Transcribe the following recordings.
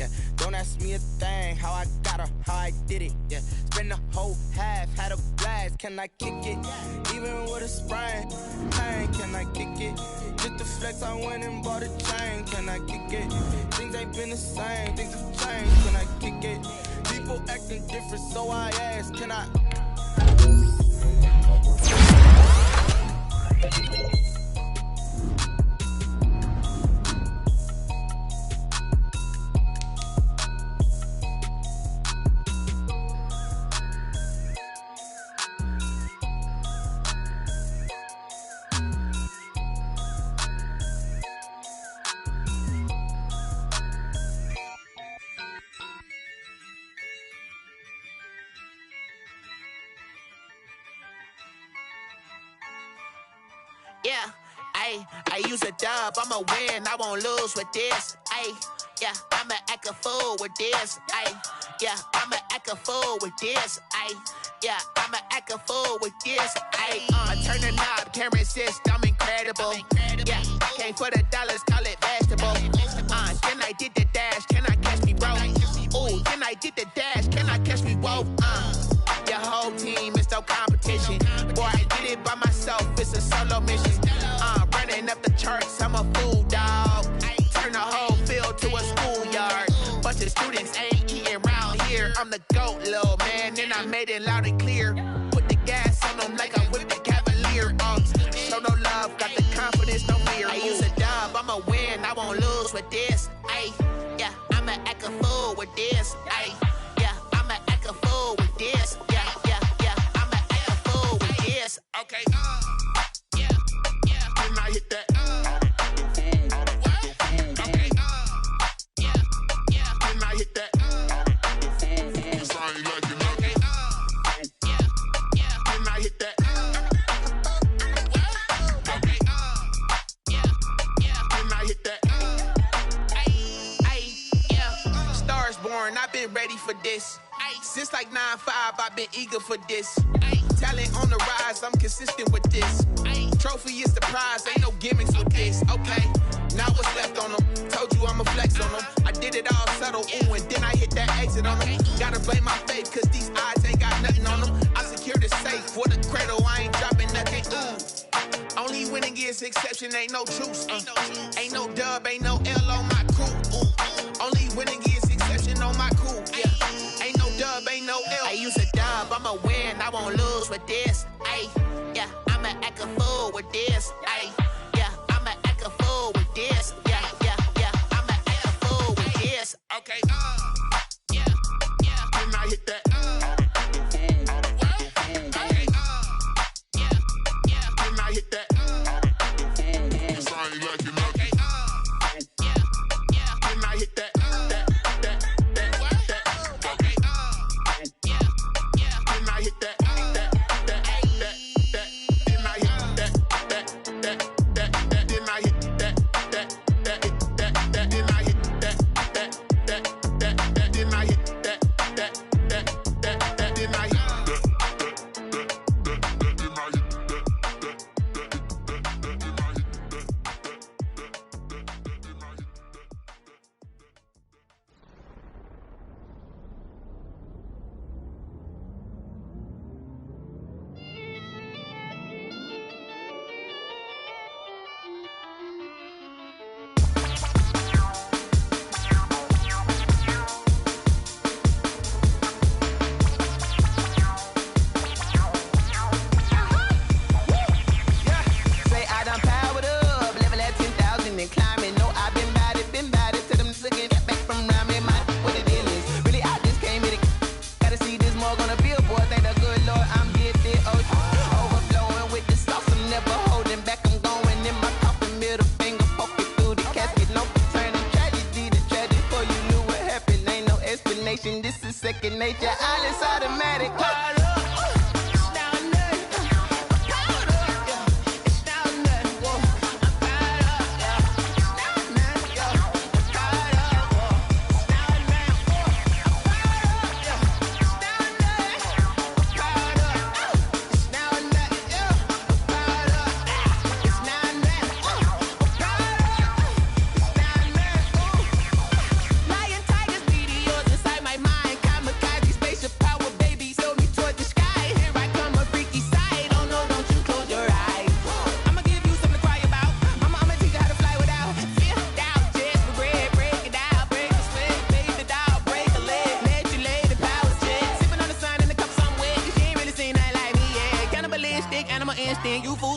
yeah. Don't ask me a thing, how I got her, how I did it, yeah. Spend the whole half, had a blast, can I kick it? Even with a sprain, pain, can I kick it? Just the flex, I went and bought a chain, can I kick it? Things ain't been the same, things have changed, can I kick it? People acting different, so I ask, can I? Yeah, I use a dub, I'ma win, I won't lose with this. Yeah, I'ma act a fool with this. Yeah, I'ma act a fool with this. Yeah, I'ma act a fool with this. I turn the knob, camera assist, I'm incredible. Yeah, came for the dollars, call it vegetable. Then I did the dash, can I catch me, bro? Ooh, then I did the dash, can I catch me, whoa? Your whole team is no competition. Boy, I did it by myself, it's a solo mission. Running up the charts, I'm a fool, dog. Turn the whole field to a schoolyard. Bunch of students ain't eating round here. I'm the GOAT, little man, and I made it loud and clear. Put the gas on them like I whipped the Cavalier. Show no love, got the confidence, no fear. I use a dub, I'ma win, I won't lose with this. Yeah, I'ma act a fool with this. Yeah, I'ma act a fool with this. Yeah, I'ma act a fool with this. Okay, yeah, can I hit that? Okay, yeah, can I hit that? 'Cause I ain't like it. Okay, yeah, can I hit that? Okay, yeah, can I hit that? Yeah, Stars born, I've been ready for this. Since like 9-5, I've been eager for this. Talent on the rise, I'm consistent with this. Trophy is the prize, ain't no gimmicks with this. Okay, now what's left on them? Told you I'ma flex on them. I did it all subtle, ooh, and then I hit that exit on them. Gotta blame my faith, cause these odds ain't got nothing on them. I secure the safe for the cradle, I ain't dropping nothing, ooh. Only winning is exception, ain't no truce. Ain't no dub, ain't no L on my crew. Ooh. Only winning is exception on my crew, yeah. Ain't no dub, ain't no L. I use a dub, I'ma win, I won't lose with this. Yeah, I'ma act a fool with this. Yeah, I'ma act a fool with this. Yeah, I'ma act a fool with this. Okay, yeah, can I hit that? Okay, yeah, can I hit that? 'Cause I ain't like it. Okay, yeah, can I hit that? Second nature, all is automatic. Lion, tigers,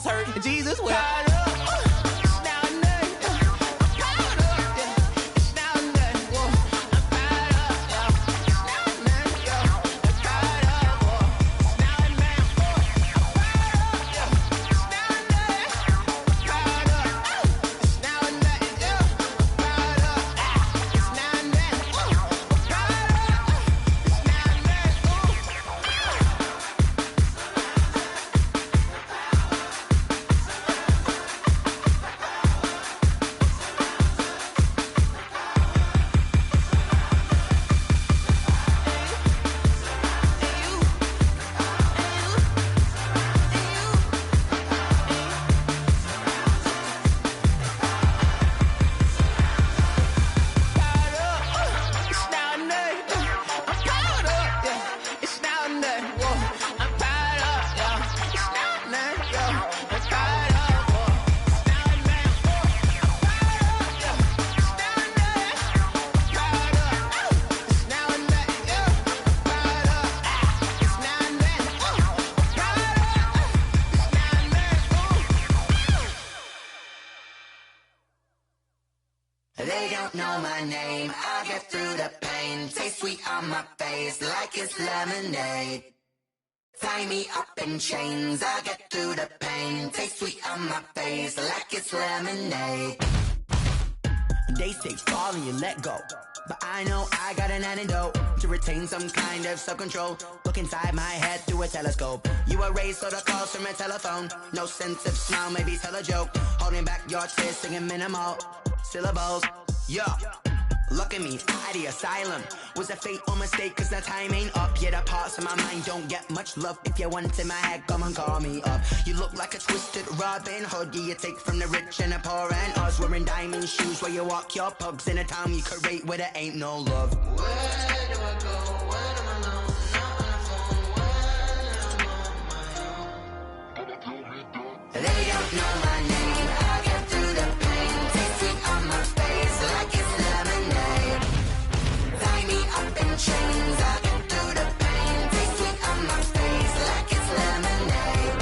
hurt. Jesus wept. They don't know my name, I get through the pain. Taste sweet on my face like it's lemonade. Tie me up in chains, I get through the pain. Taste sweet on my face like it's lemonade. They say fall and you let go, but I know I got an antidote to retain some kind of self-control. Look inside my head through a telescope. You erase all the calls from a telephone. No sense of smile, maybe tell a joke. Holding back your tears, singing minimal syllables. Yeah, look at me, out the asylum. Was a fate or mistake, cause the time ain't up. Yeah, the parts of my mind don't get much love. If you want in my head, come and call me up. You look like a twisted Robin Hood. Yeah, you take from the rich and the poor and us. Wearing diamond shoes where you walk your pugs in a town you create where there ain't no love. Where do I go? When I'm alone? Not on my own. They don't know my name. I get through the pain. Taste sweet on my face like it's lemonade. Tie me up in chains. I get through the pain. Taste sweet on my face like it's lemonade.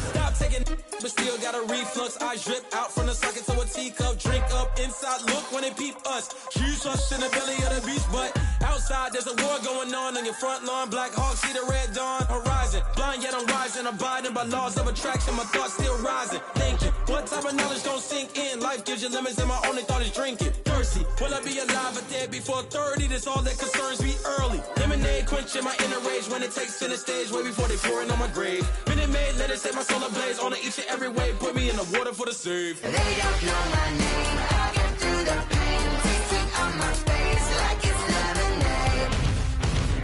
Stop taking, but still got a reflux. I drip out from the socket to a teacup. Drink up inside, look when they peep us. Huge us in the belly of the beast, but outside there's a war going on your front lawn. Black Hawk, see the red dawn horizon. Blind yet I'm rising, abiding by laws of attraction. My thoughts still rising. Thinking, what type of knowledge don't sink in? Life gives you lemons and my only thought is drinking. Thirsty, will I be alive or dead before 30? That's all that concerns me early. Lemonade quenching my inner rage when it takes center stage way before they pour it on my grave. Minute Maid, let it set my soul ablaze on each and every way. Put me in the water for the save. They don't know my name. I get through the pain. Taste sweet on my face like it's lemonade.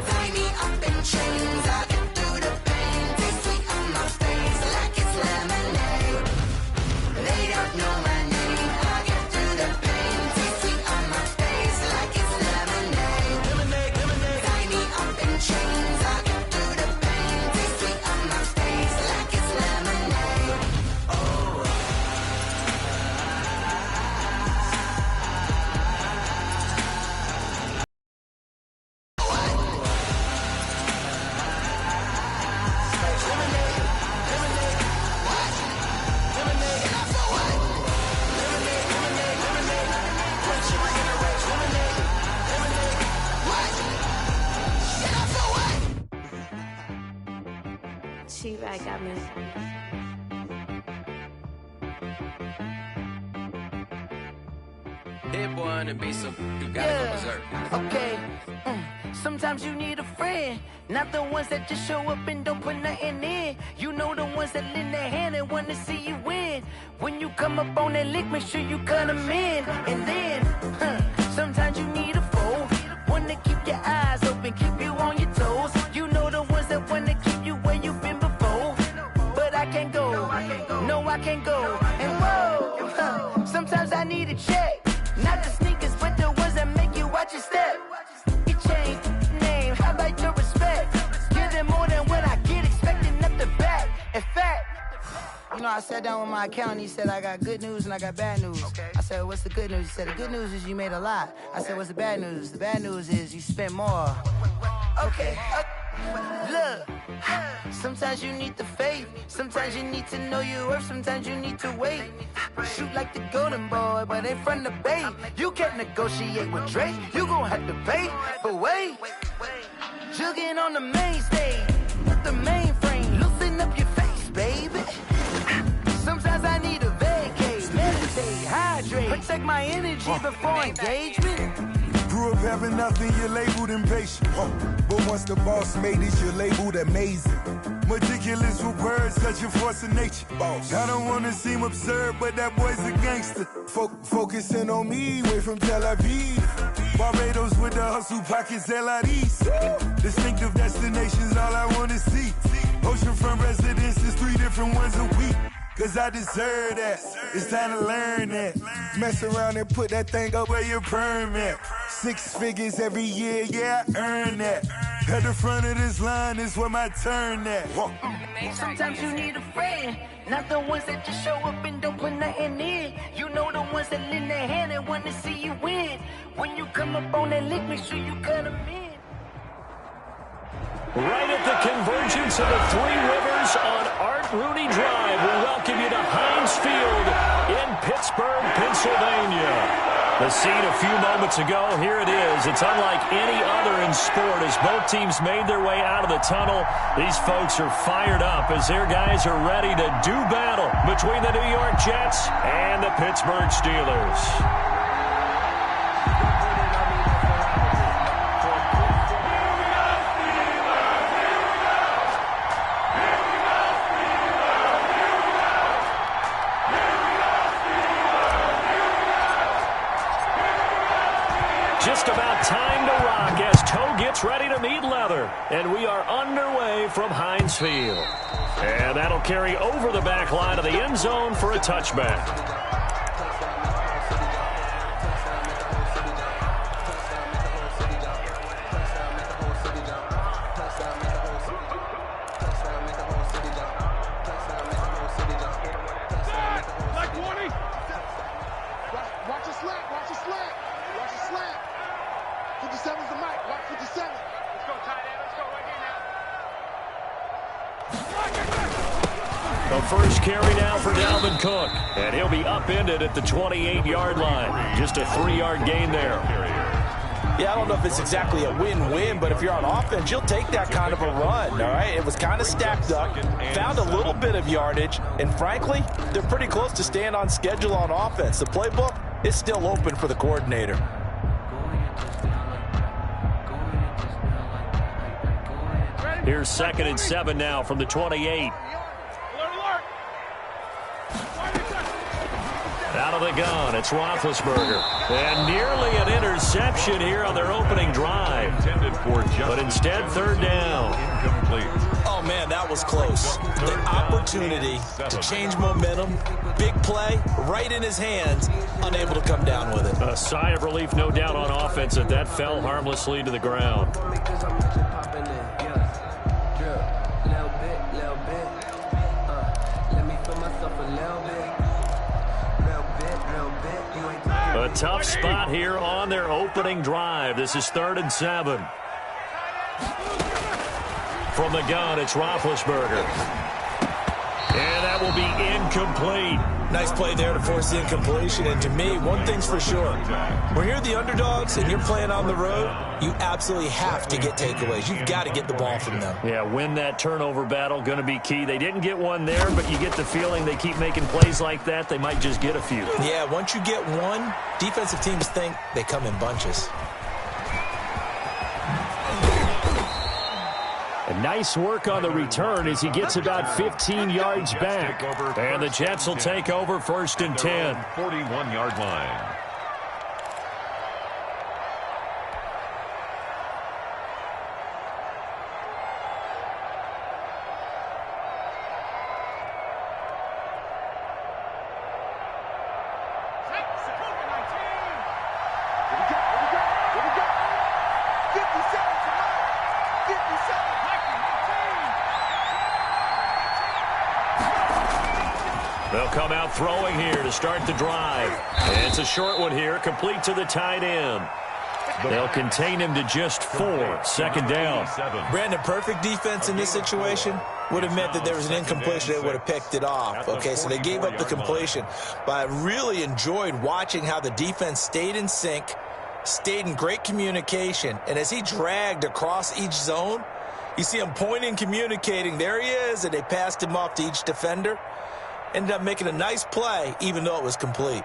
Tie me up in chains. I get through the pain. Taste sweet on my face like it's lemonade. They don't know my name. I get through the pain. Taste sweet on my face like it's lemonade. Lemonade, lemonade. Tie me up in chains. I get through the pain. Taste sweet on my face like it's lemonade. She right got me. Hit boy on the beat, so you gotta go berserk. Okay. Sometimes you need a friend, not the ones that just show up and don't put nothing in. You know the ones that lend their hand and want to see you win. When you come up on that lick, make sure you cut them in. And then, sometimes you need a foe, one to keep your eyes open, keep you on your toes. You know the ones that want to keep you where you've been before. But I can't go, no I can't go. And whoa, sometimes I need a check. Not the sneakers, but the ones that make you watch your step. You change name, how about your respect? Give them more than what I get, expecting nothing back. In fact, you know, I sat down with my accountant, he said I got good news and I got bad news. I said, what's the good news? He said, the good news is you made a lot. I said, what's the bad news? The bad news is you spent more. Okay, Look, sometimes you need the faith. Sometimes you need to know your worth. Sometimes you need to wait. Shoot like the golden boy, but ain't from the bay. You can't negotiate with Drake. You gon' have to pay. But wait, jugging on the main stage with the mainframe. Loosen up your face, baby. Sometimes I need a vacate, meditate, hydrate, protect my energy before engagement. Grew up having nothing, you're labeled impatient. But once the boss made it, you're labeled amazing. Meticulous with words, such a force of nature. I don't wanna seem absurd, but that boy's a gangster. Focusing on me, way from Tel Aviv. Barbados with the hustle pockets, LIDs. Distinctive destinations, all I wanna see. Oceanfront residences, 3 different ones a week. Cause I deserve that, it's time to learn that. Mess around and put that thing up where your perm at. 6 figures every year, yeah, I earn that. At the front of this line is where my turn at. Sometimes you need a friend, not the ones that just show up and don't put nothing in. You know the ones that lend their hand and want to see you win. When you come up on that lick, make sure you cut them in. Right at the convergence of the 3 rivers on Art Rooney Drive, we welcome you to Heinz Field in Pittsburgh, Pennsylvania. The scene a few moments ago, here it is. It's unlike any other in sport as both teams made their way out of the tunnel. These folks are fired up as their guys are ready to do battle between the New York Jets and the Pittsburgh Steelers. Just about time to rock as toe gets ready to meet leather. And we are underway from Heinz Field. And that'll carry over the back line of the end zone for a touchback. The first carry now for Dalvin Cook, and he'll be upended at the 28-yard line. Just a 3-yard gain there. Yeah, I don't know if it's exactly a win-win, but if you're on offense, you'll take that kind of a run, all right? It was kind of stacked up, found a little bit of yardage, and frankly, they're pretty close to staying on schedule on offense. The playbook is still open for the coordinator. Here's 2nd and 7 now from the 28. Out of the gun, it's Roethlisberger. And nearly an interception here on their opening drive. But instead, 3rd down. Oh, man, that was close. The opportunity to change momentum, big play, right in his hands, unable to come down with it. A sigh of relief, no doubt, on offense that that fell harmlessly to the ground. A tough spot here on their opening drive. This is 3rd and 7. From the gun, it's Roethlisberger. And that will be incomplete. Nice play there to force the incompletion. And to me, one thing's for sure. When you're the underdogs and you're playing on the road, you absolutely have to get takeaways. You've got to get the ball from them. Yeah, win that turnover battle, going to be key. They didn't get one there, but you get the feeling they keep making plays like that, they might just get a few. Yeah, once you get one, defensive teams think they come in bunches. And nice work on the return as he gets about 15 yards back. And the Jets will take over 1st and 10. 41-yard line. They'll come out throwing here to start the drive. And it's a short one here, complete to the tight end. They'll contain him to just 4. Second down. Brandon, perfect defense in this situation would have meant that there was an incompletion. They would have picked it off. Okay, so they gave up the completion. But I really enjoyed watching how the defense stayed in sync, stayed in great communication. And as he dragged across each zone, you see him pointing, communicating. There he is, and they passed him off to each defender. Ended up making a nice play, even though it was complete.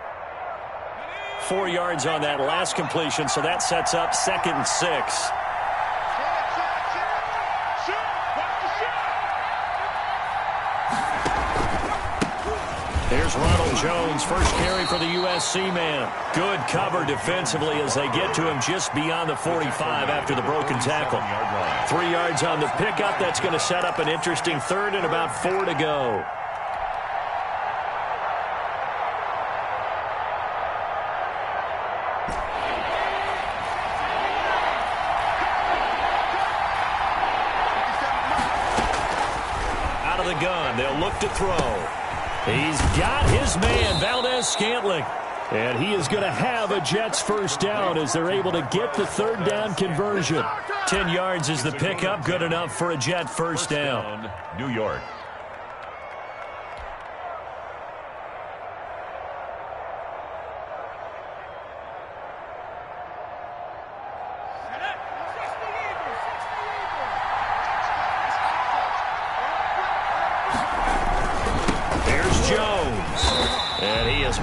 4 yards on that last completion, so that sets up 2nd and 6. Here's Ronald Jones, first carry for the USC man. Good cover defensively as they get to him just beyond the 45 after the broken tackle. 3 yards on the pickup. That's going to set up an interesting third and about 4 to go. Out of the gun, they'll look to throw. He's got his man, Valdes-Scantling. And he is going to have a Jets first down as they're able to get the third down conversion. 10 yards is the pickup, good enough for a Jet first down. New York.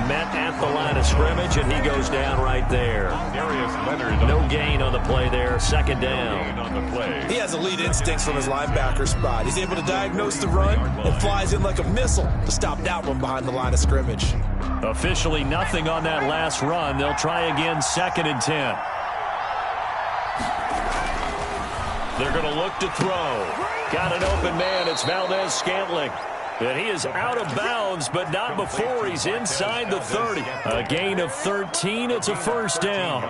Met at the line of scrimmage, and he goes down right there. No gain on the play there. Second down. He has elite instincts from his linebacker spot. He's able to diagnose the run and flies in like a missile to stop that one behind the line of scrimmage. Officially nothing on that last run. They'll try again, 2nd and 10. They're going to look to throw. Got an open man. It's Valdes-Scantling. And he is out of bounds, but not before he's inside the 30. A gain of 13. It's a first down.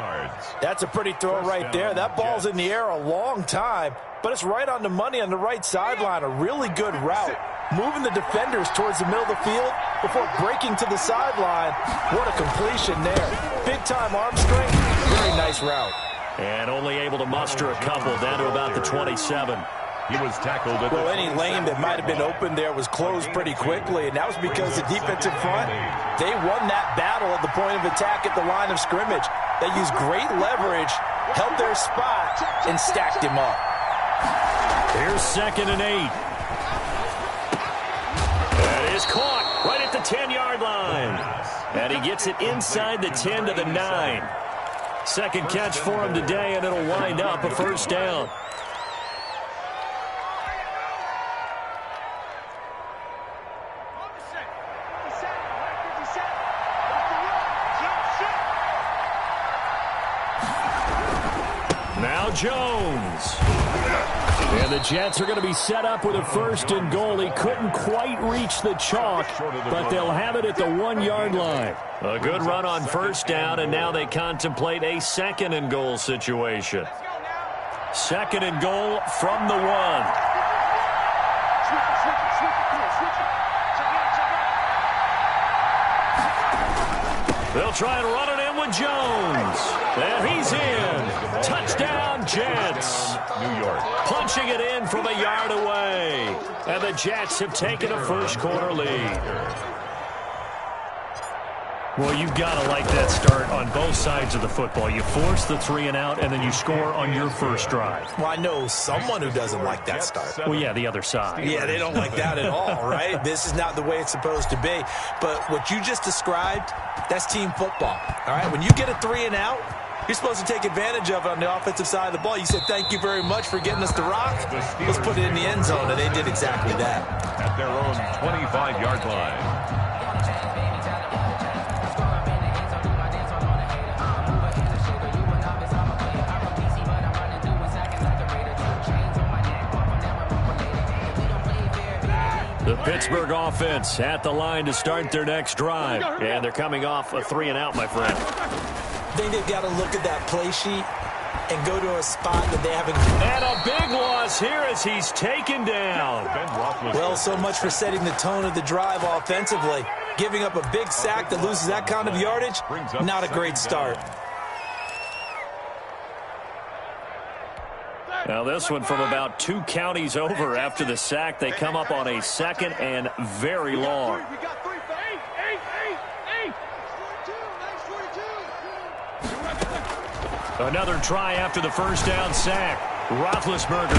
That's a pretty throw right there. That ball's in the air a long time, but it's right on the money on the right sideline. A really good route. Moving the defenders towards the middle of the field before breaking to the sideline. What a completion there. Big-time arm strength. Very nice route. And only able to muster a couple down to about the 27. He was tackled at any lane that might have been open there was closed pretty quickly, and that was because the defensive front, they won that battle at the point of attack at the line of scrimmage. They used great leverage, held their spot, and stacked him up. Here's 2nd and 8. That is caught right at the 10-yard line. And he gets it inside the 10 to the 9. Second catch for him today, and it'll wind up a first down. Now Jones. And the Jets are going to be set up with a 1st and goal. He couldn't quite reach the chalk, but they'll have it at the 1-yard line. A good run on first down, and now they contemplate a 2nd and goal situation. 2nd and goal from the 1. They'll try and run it in with Jones. And he's in. Touchdown, Jets. New York. Punching it in from a yard away. And the Jets have taken a first-quarter lead. Well, you've got to like that start on both sides of the football. You force the 3 and out, and then you score on your first drive. Well, I know someone who doesn't like that start. Well, yeah, the other side. Yeah, they don't like that at all, right? This is not the way it's supposed to be. But what you just described, that's team football, all right? When you get a 3 and out, you're supposed to take advantage of it on the offensive side of the ball. You said, thank you very much for getting us the rock. Let's put it in the end zone, and they did exactly that. At their own 25-yard line. The Pittsburgh offense at the line to start their next drive. And they're coming off a 3 and out, my friend. I think they've got to look at that play sheet and go to a spot that they haven't. And a big loss here as he's taken down. Well, so much for setting the tone of the drive offensively. Giving up a big sack that loses that kind of yardage, not a great start. Now this one from about 2 counties over after the sack. They come up on a 2nd and very long. Another try after the first down sack. Roethlisberger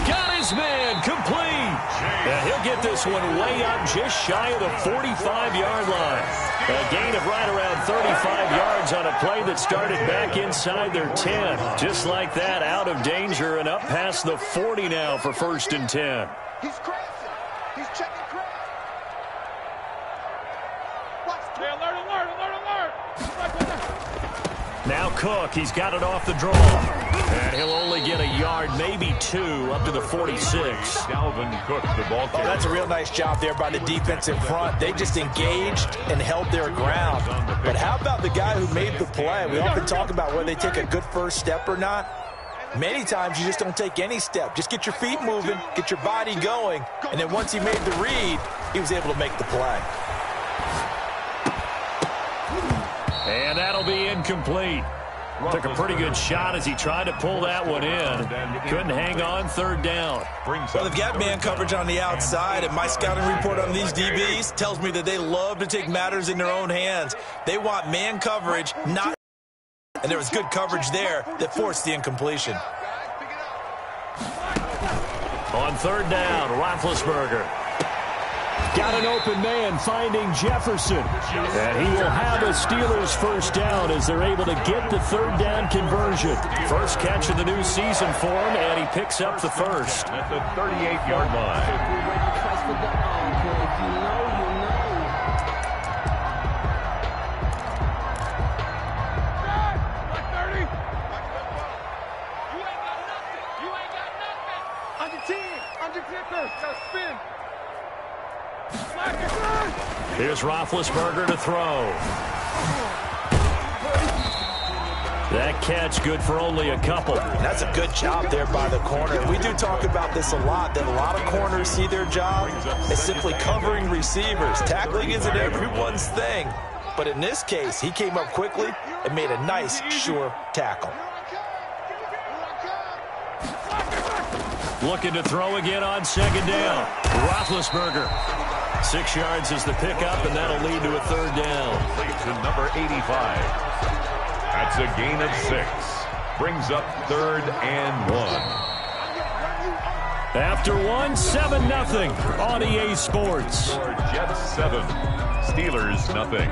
got his man complete. And he'll get this one way up just shy of the 45-yard line. A gain of right around 35 yards on a play that started back inside their 10. Just like that, out of danger and up past the 40 now for 1st and 10. He's crazy. He's checking crazy. Alert. Now Cook, he's got it off the draw. And he'll only get a yard, maybe 2, up to the 46. Dalvin Cook, the ball carrier. That's a real nice job there by the defensive front. They just engaged and held their ground. But how about the guy who made the play? We often talk about whether they take a good first step or not. Many times you just don't take any step. Just get your feet moving, get your body going, and then once he made the read, he was able to make the play. And that'll be incomplete. Took a pretty good shot as he tried to pull that one in. Couldn't hang on, 3rd down. Well, they've got man coverage on the outside, and my scouting report on these DBs tells me that they love to take matters in their own hands. They want man coverage, not... And there was good coverage there that forced the incompletion. On 3rd down, Roethlisberger. Got an open man finding Jefferson. And he will have a Steelers first down as they're able to get the 3rd down conversion. First catch of the new season for him, and he picks up the first. At the 38-yard line. Here's Roethlisberger to throw. That catch good for only a couple. That's a good job there by the corner. We do talk about this a lot, that a lot of corners see their job as simply covering receivers. Tackling isn't everyone's thing. But in this case, he came up quickly and made a nice, sure tackle. Looking to throw again on 2nd down. Roethlisberger. 6 yards is the pickup, and that'll lead to a 3rd down. Leads to number 85. That's a gain of 6. Brings up 3rd and 1. After 1, 7-0 on EA Sports. Jets 7, Steelers nothing.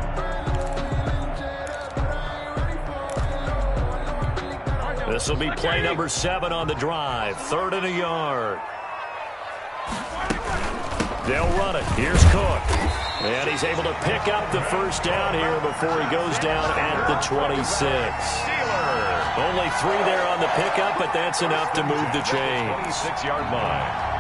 This will be play number 7 on the drive. 3rd and a yard. They'll run it. Here's Cook. And he's able to pick up the first down here before he goes down at the 26. Only 3 there on the pickup, but that's enough to move the chains. 26-yard line.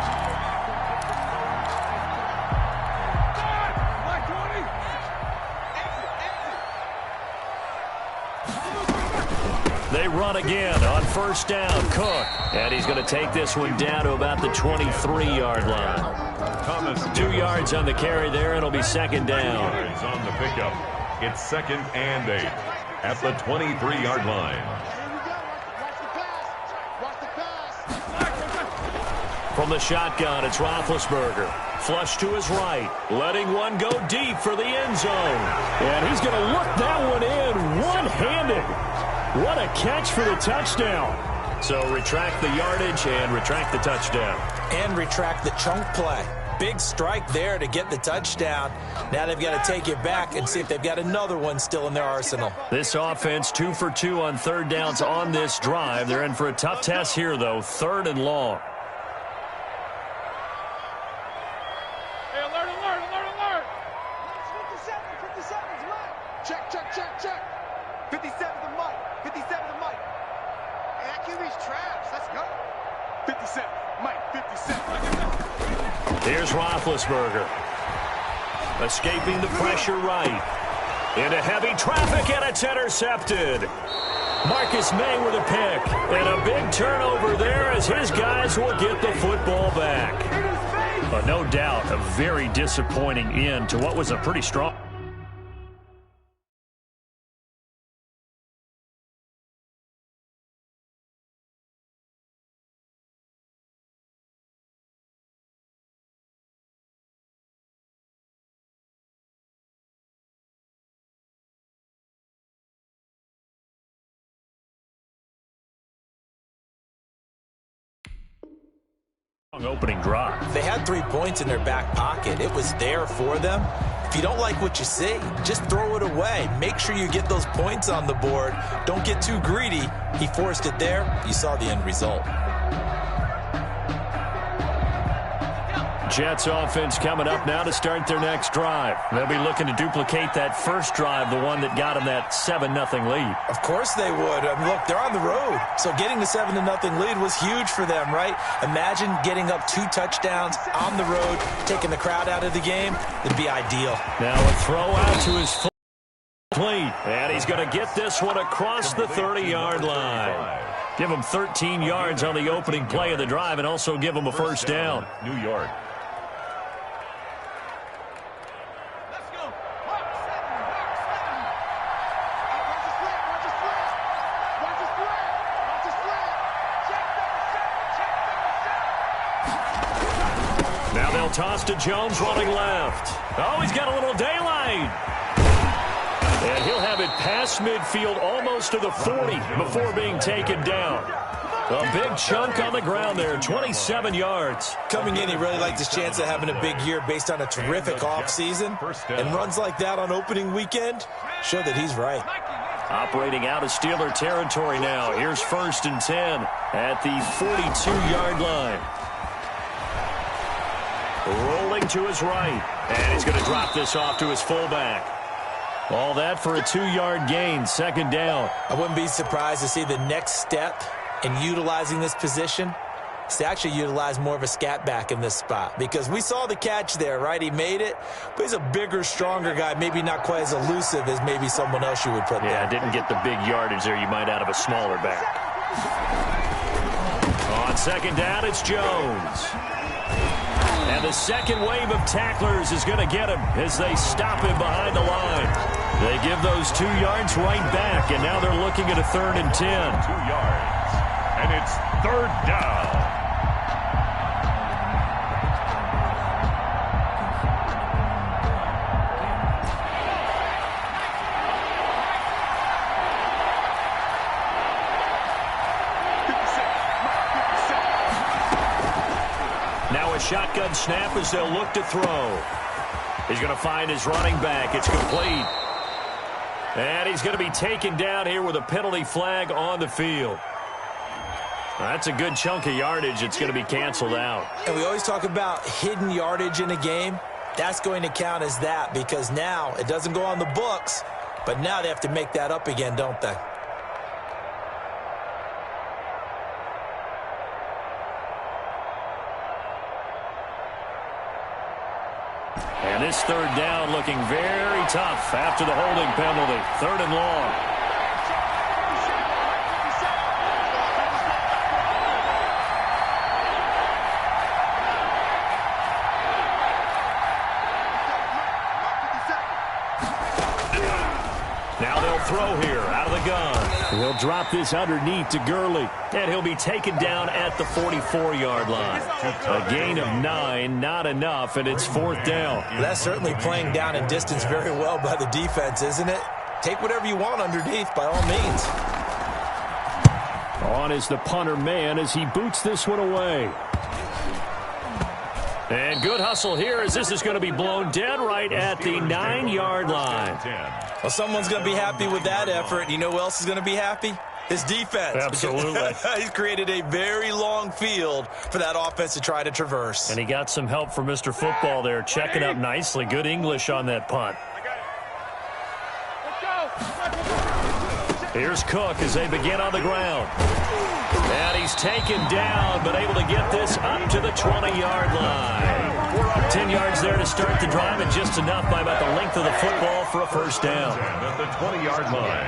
They run again on first down. Cook. And he's going to take this one down to about the 23-yard line. Thomas 2 yards on the carry there. It'll be 2nd down. on the pickup. It's 2nd and 8 at the 23-yard line. From the shotgun, it's Roethlisberger. Flush to his right. Letting one go deep for the end zone. And he's going to look that one in one-handed. What a catch for the touchdown. So retract the yardage and retract the touchdown. And retract the chunk play. Big strike there to get the touchdown. Now they've got to take it back and see if they've got another one still in their arsenal. This offense 2 for 2 on 3rd downs on this drive. They're in for a tough test here, though. 3rd and long. Hey, alert. 57 is Mike. Check. 57 the Mike. 57 the Mike. Hey, that QB's trash. Let's go. 57. Mike, 57. Here's Roethlisberger. Escaping the pressure right. Into heavy traffic, and it's intercepted. Marcus May with a pick. And a big turnover there as his guys will get the football back. But no doubt, a very disappointing end to what was a pretty strong... Opening drive. They had 3 points in their back pocket. It was there for them. If you don't like what you see, just throw it away. Make sure you get those points on the board. Don't get too greedy. He forced it there. You saw the end result. Jets offense coming up now to start their next drive. They'll be looking to duplicate that first drive, the one that got them that 7-0 lead. Of course they would. Look, they're on the road. So getting the 7-0 lead was huge for them, right? Imagine getting up 2 touchdowns on the road, taking the crowd out of the game. It'd be ideal. Now a throw out to his full plate. And he's going to get this one across the 30-yard line. Give him 13 yards on the opening play of the drive and also give him a first down. New York. Now they'll toss to Jones running left. Oh, he's got a little daylight. And he'll have it past midfield almost to the 40 before being taken down. A big chunk on the ground there, 27 yards. Coming in, he really liked his chance of having a big year based on a terrific offseason. And runs like that on opening weekend show that he's right. Operating out of Steeler territory now. Here's 1st and 10 at the 42-yard line. Rolling to his right. And he's going to drop this off to his fullback. All that for a 2-yard gain, 2nd down. I wouldn't be surprised to see the next step in utilizing this position is to actually utilize more of a scat back in this spot. Because we saw the catch there, right? He made it, but he's a bigger, stronger guy, maybe not quite as elusive as maybe someone else you would put there. Yeah, didn't get the big yardage there you might out of a smaller back. On 2nd down, it's Jones. And the second wave of tacklers is going to get him as they stop him behind the line. They give those 2 yards right back, and now they're looking at a 3rd and 10. 2 yards, and it's 3rd down. Now a shotgun snap as they'll look to throw. He's going to find his running back. It's complete. And he's going to be taken down here with a penalty flag on the field. That's a good chunk of yardage. It's going to be canceled out. And we always talk about hidden yardage in a game. That's going to count as that because now it doesn't go on the books, but now they have to make that up again, don't they? And this 3rd down looking very tough after the holding penalty. 3rd and long. Now they'll throw here out of the gun. He'll drop this underneath to Gurley. And he'll be taken down at the 44-yard line. A gain of 9, not enough, and it's 4th down. That's certainly playing down in distance very well by the defense, isn't it? Take whatever you want underneath, by all means. On is the punter man as he boots this one away. And good hustle here as this is going to be blown dead right at the 9-yard line. Well, someone's going to be happy with that effort. You know who else is going to be happy? His defense. Absolutely. He's created a very long field for that offense to try to traverse. And he got some help from Mr. Football there, checking up nicely. Good English on that punt. Here's Cook as they begin on the ground. And he's taken down, but able to get this up to the 20-yard line. 10 yards there to start the drive, and just enough by about the length of the football for a first down. At the 20-yard line.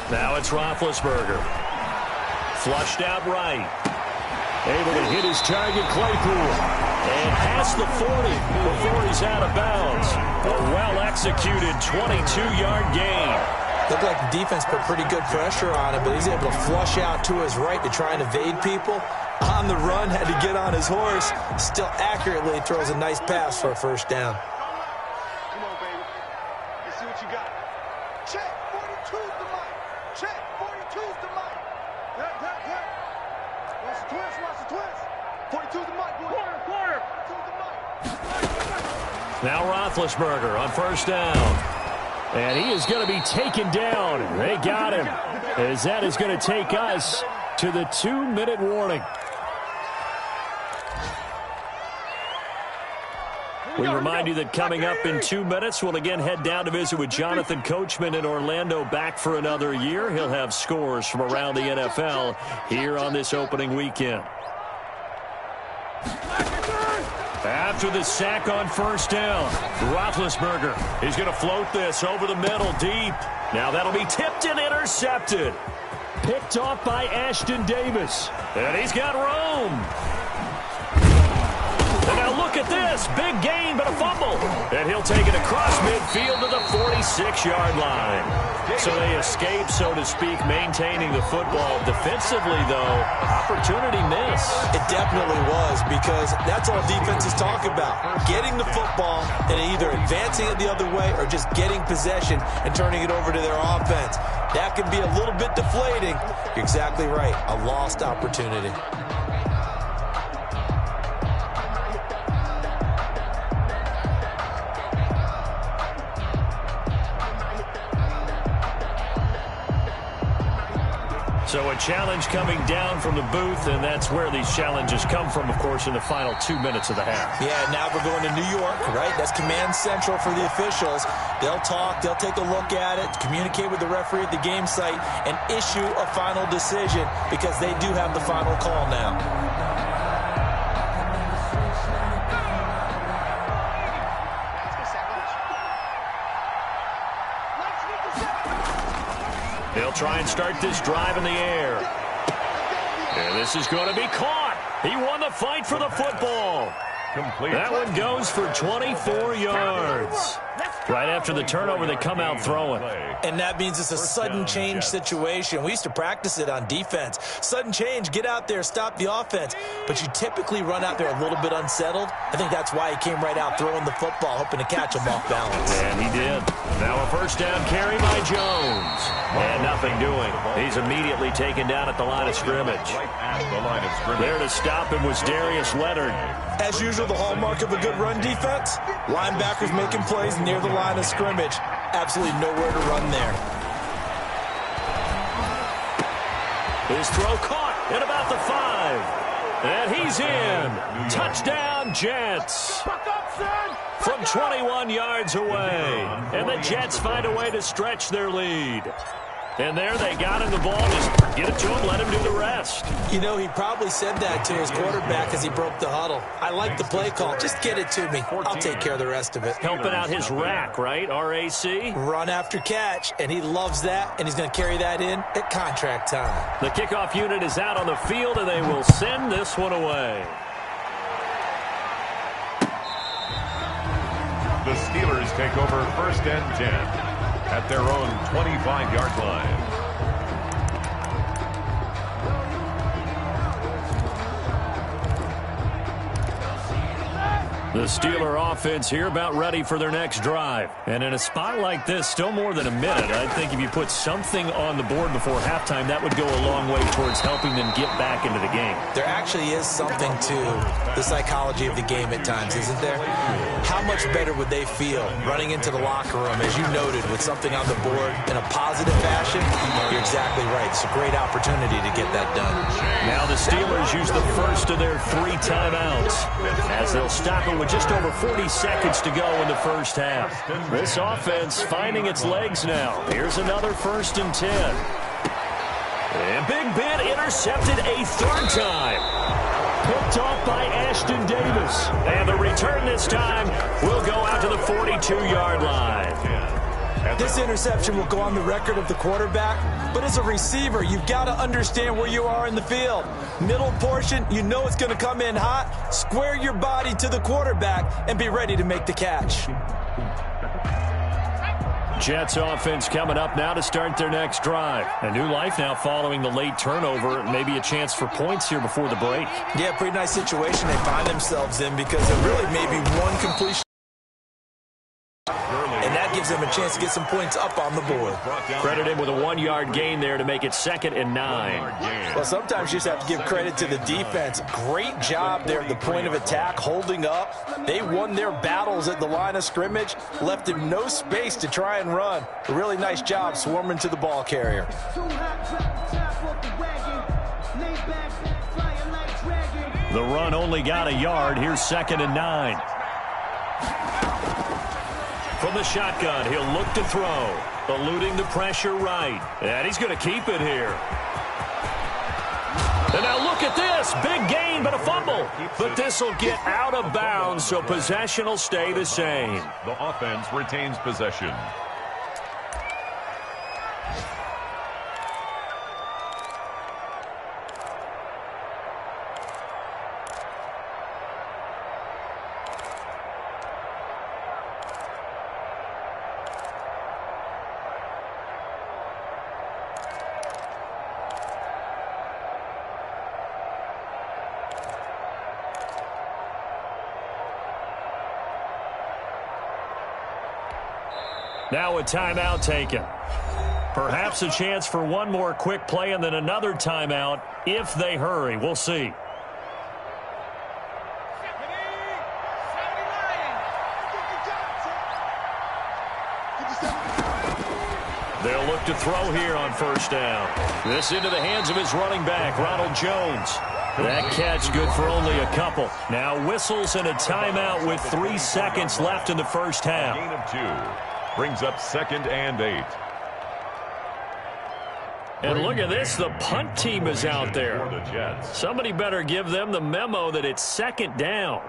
Now it's Roethlisberger. Flushed out right. Able to hit his target, Claypool. And past the 40 before he's out of bounds. A well-executed 22-yard gain. Looked like the defense put pretty good pressure on him, but he's able to flush out to his right to try and evade people. On the run, had to get on his horse. Still accurately throws a nice pass for a first down. Come on, baby. Let's see what you got. Check. 42's the mic. Check. 42's the mic. Watch the twist, watch the twist. 42's the mic, boy. Quarter. 42's the mic. Now Roethlisberger on first down. And he is going to be taken down. They got him. As that is going to take us to the 2-minute warning. We remind you that coming up in 2 minutes, we'll again head down to visit with Jonathan Coachman in Orlando, back for another year. He'll have scores from around the NFL here on this opening weekend. After the sack on first down, Roethlisberger is going to float this over the middle deep. Now that'll be tipped and intercepted. Picked off by Ashton Davis. And he's got room. And now look at this. Big gain, but a fumble. And he'll take it across midfield to the 46-yard line. So they escape, so to speak, maintaining the football. Defensively, though, opportunity miss. It definitely was, because that's all defenses talk about. Getting the football and either advancing it the other way or just getting possession and turning it over to their offense. That can be a little bit deflating. You're exactly right. A lost opportunity. So a challenge coming down from the booth, and that's where these challenges come from, of course, in the final 2 minutes of the half. Yeah, now we're going to New York, right? That's command central for the officials. They'll talk, they'll take a look at it, communicate with the referee at the game site, and issue a final decision, because they do have the final call now. They'll try and start this drive in the air. And this is going to be caught. He won the fight for the football. Complete. That one goes for 24 yards. Right after the turnover, they come out throwing. And that means it's a sudden change situation. We used to practice it on defense. Sudden change, get out there, stop the offense. But you typically run out there a little bit unsettled. I think that's why he came right out throwing the football, hoping to catch him off balance. And he did. Now a first down carry by Jones. And nothing doing. He's immediately taken down at the line of scrimmage. There to stop him was Darius Leonard. As usual, the hallmark of a good run defense, linebackers making plays near the line of scrimmage. Absolutely nowhere to run there. His throw caught at about the 5. And he's in. Touchdown, Jets. From 21 yards away. And the Jets find a way to stretch their lead. And there they got him the ball. Just get it to him, let him do the rest. You know, he probably said that to his quarterback as he broke the huddle. I like the play call. Just get it to me. I'll take care of the rest of it. Helping out his rack, right? RAC? Run after catch, and he loves that, and he's going to carry that in at contract time. The kickoff unit is out on the field, and they will send this one away. The Steelers take over 1st and 10. At their own 25-yard line. The Steeler offense here about ready for their next drive. And in a spot like this, still more than a minute, I think if you put something on the board before halftime, that would go a long way towards helping them get back into the game. There actually is something to the psychology of the game at times, isn't there? How much better would they feel running into the locker room, as you noted, with something on the board in a positive fashion? You're exactly right. It's a great opportunity to get that done. Now the Steelers use the first of their 3 timeouts as they'll stop it with just over 40 seconds to go in the first half. This offense finding its legs now. Here's another 1st and 10. And Big Ben intercepted a 3rd time. Picked off by Ashton Davis. And the return this time will go out to the 42-yard line. This interception will go on the record of the quarterback, but as a receiver, you've got to understand where you are in the field. Middle portion, you know it's going to come in hot. Square your body to the quarterback and be ready to make the catch. Jets offense coming up now to start their next drive. A new life now following the late turnover. Maybe a chance for points here before the break. Yeah, pretty nice situation they find themselves in, because there really may be one completion. And that gives them a chance to get some points up on the board. Credit him with a 1-yard gain there to make it 2nd and 9. Well, sometimes you just have to give credit to the defense. Great job there at the point of attack, holding up. They won their battles at the line of scrimmage, left him no space to try and run. A really nice job swarming to the ball carrier. The run only got a yard. Here's 2nd and 9. From the shotgun, he'll look to throw. Eluding the pressure right. And he's going to keep it here. And now look at this. Big gain, but a fumble. But this will get out of bounds, so possession will stay the same. The offense retains possession. Now a timeout taken. Perhaps a chance for one more quick play and then another timeout if they hurry. We'll see. They'll look to throw here on 1st down. This into the hands of his running back, Ronald Jones. That catch good for only a couple. Now whistles and a timeout with 3 seconds left in the first half. Gain of 2. Brings up 2nd and 8. And look at this. The punt team is out there. For the Jets. Somebody better give them the memo that it's 2nd down.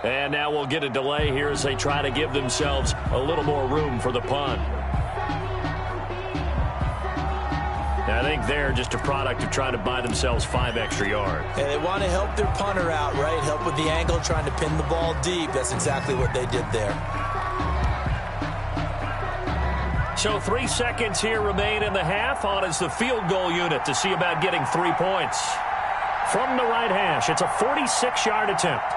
And now we'll get a delay here as they try to give themselves a little more room for the punt. I think they're just a product of trying to buy themselves 5 extra yards. And they want to help their punter out, right? Help with the angle, trying to pin the ball deep. That's exactly what they did there. So 3 seconds here remain in the half. On is the field goal unit to see about getting 3 points. From the right hash, it's a 46-yard attempt.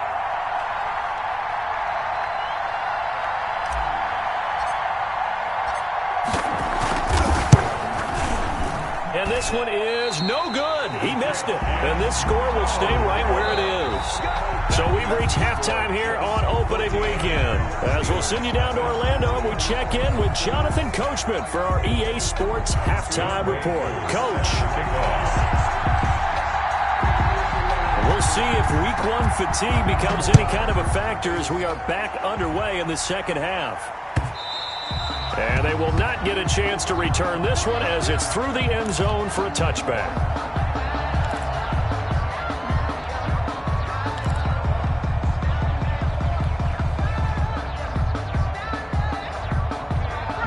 And this one is no good. He missed it. And this score will stay right where it is. So we've reached halftime here on opening weekend. As we'll send you down to Orlando, we check in with Jonathan Coachman for our EA Sports Halftime Report. Coach. We'll see if Week 1 fatigue becomes any kind of a factor as we are back underway in the second half. And they will not get a chance to return this one as it's through the end zone for a touchback.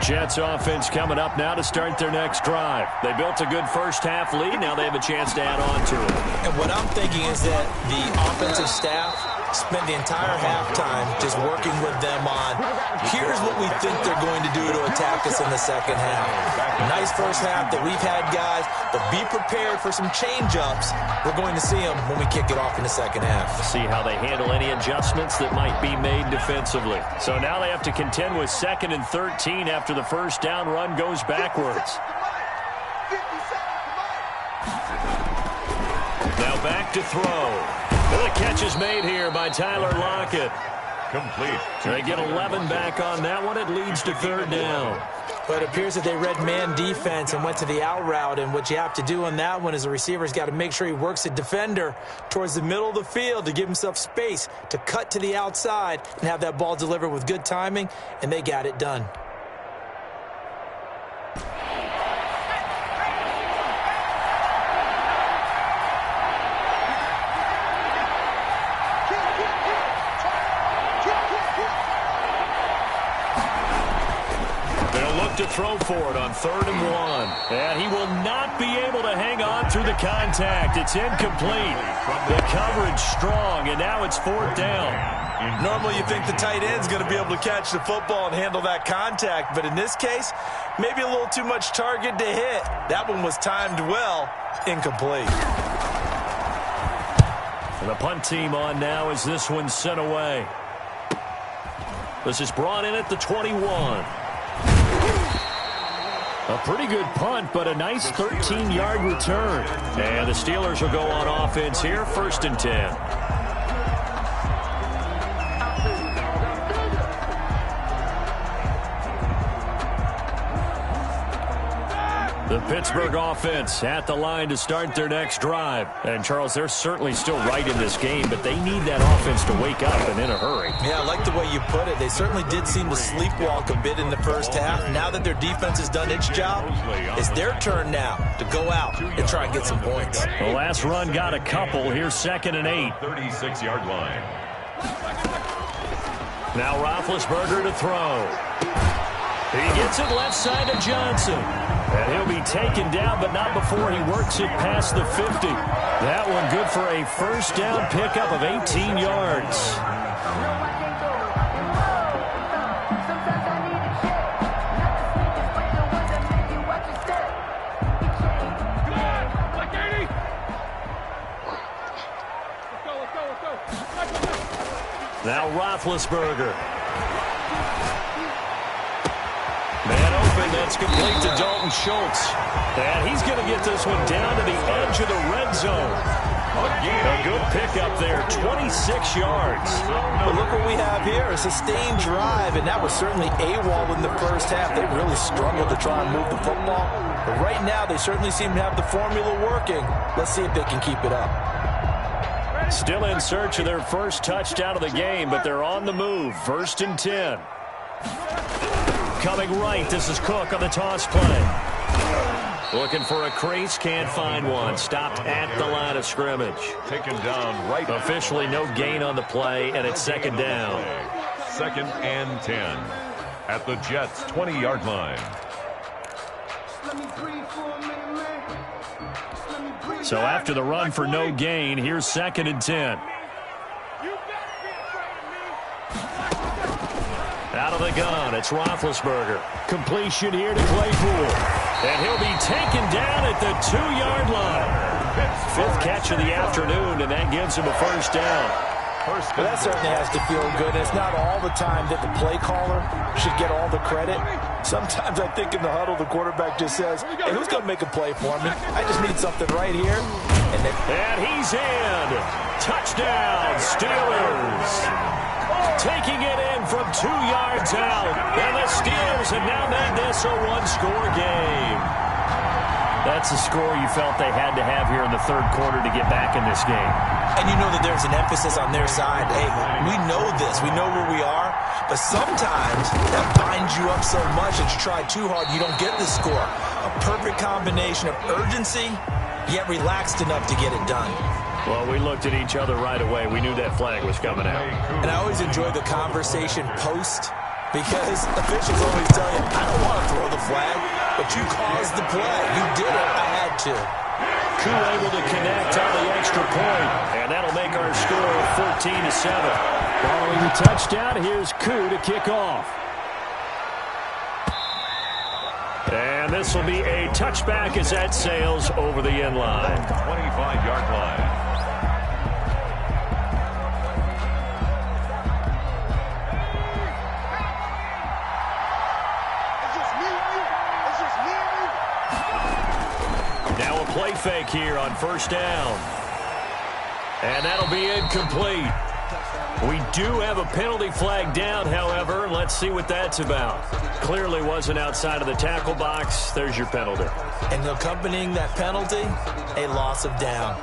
Jets offense coming up now to start their next drive. They built a good first-half lead. Now they have a chance to add on to it. And what I'm thinking is that the offensive staff spent the entire halftime just working with them on, here's what we think they're going to do to attack us in the second half. Nice first half that we've had, guys, but be prepared for some change-ups. We're going to see them when we kick it off in the second half. See how they handle any adjustments that might be made defensively. So now they have to contend with 2nd and 13 after the first down run goes backwards. Now back to throw. The catch is made here by Tyler Lockett. Complete. They get 11 back on that one. It leads to 3rd down. But it appears that they read man defense and went to the out route. And what you have to do on that one is the receiver's got to make sure he works the defender towards the middle of the field to give himself space to cut to the outside and have that ball delivered with good timing. And they got it done. look to throw for it on 3rd and 1. And he will not be able to hang on through the contact. It's incomplete. The coverage strong, and now it's 4th down. Normally you think the tight end's going to be able to catch the football and handle that contact, but in this case, maybe a little too much target to hit. That one was timed well, incomplete. And the punt team on now as this one's sent away. This is brought in at the 21. A pretty good punt, but a nice 13-yard return. And the Steelers will go on offense here, 1st and 10. The Pittsburgh offense at the line to start their next drive. And, Charles, they're certainly still right in this game, but they need that offense to wake up and in a hurry. Yeah, I like the way you put it. They certainly did seem to sleepwalk a bit in the first half. Now that their defense has done its job, it's their turn now to go out and try and get some points. The last run got a couple. Here's 2nd and 8. 36-yard line. Now Roethlisberger to throw. He gets it left side to Johnson. And he'll be taken down, but not before he works it past the 50. That one good for a 1st down pickup of 18 yards. Now Roethlisberger. Man open, that's complete to Dalton Schultz. And he's going to get this one down to the edge of the red zone. A good pickup there, 26 yards. But look what we have here, a sustained drive, and that was certainly AWOL in the first half. They really struggled to try and move the football. But right now, they certainly seem to have the formula working. Let's see if they can keep it up. Still in search of their first touchdown of the game, but they're on the move. 1st and 10. Coming right, this is Cook on the toss play. Looking for a crease, can't find one. Stopped at the line of scrimmage. Taken down right. Officially no gain on the play, and it's 2nd down. 2nd and 10 at the Jets' 20-yard line. So after the run for no gain, here's 2nd and 10. Out of the gun, it's Roethlisberger. Completion here to Claypool. And he'll be taken down at the 2-yard line. 5th catch of the afternoon, and that gives him a 1st down. But that certainly has to feel good. It's not all the time that the play caller should get all the credit. Sometimes I think in the huddle, the quarterback just says, hey, who's going to make a play for me? I just need something right here. And he's in. Touchdown, Steelers. Taking it in from 2 yards out. And the Steelers have now made this a 1-score game. That's a score you felt they had to have here in the 3rd quarter to get back in this game. And you know that there's an emphasis on their side. Hey, we know this. We know where we are. But sometimes that binds you up so much that you try too hard, you don't get the score. A perfect combination of urgency, yet relaxed enough to get it done. Well, we looked at each other right away. We knew that flag was coming out. And I always enjoy the conversation post, because officials always tell you, I don't want to throw the flag, but you caused the play. You did it. I had to. Koo able to connect on the extra point, and that'll make our score 14-7. Following the touchdown, here's Koo to kick off. And this will be a touchback as that sails over the end line. 25-yard line. Now a play fake here on 1st down. And that'll be incomplete. We do have a penalty flag down, however. Let's see what that's about. Clearly wasn't outside of the tackle box. There's your penalty. And accompanying that penalty, a loss of down.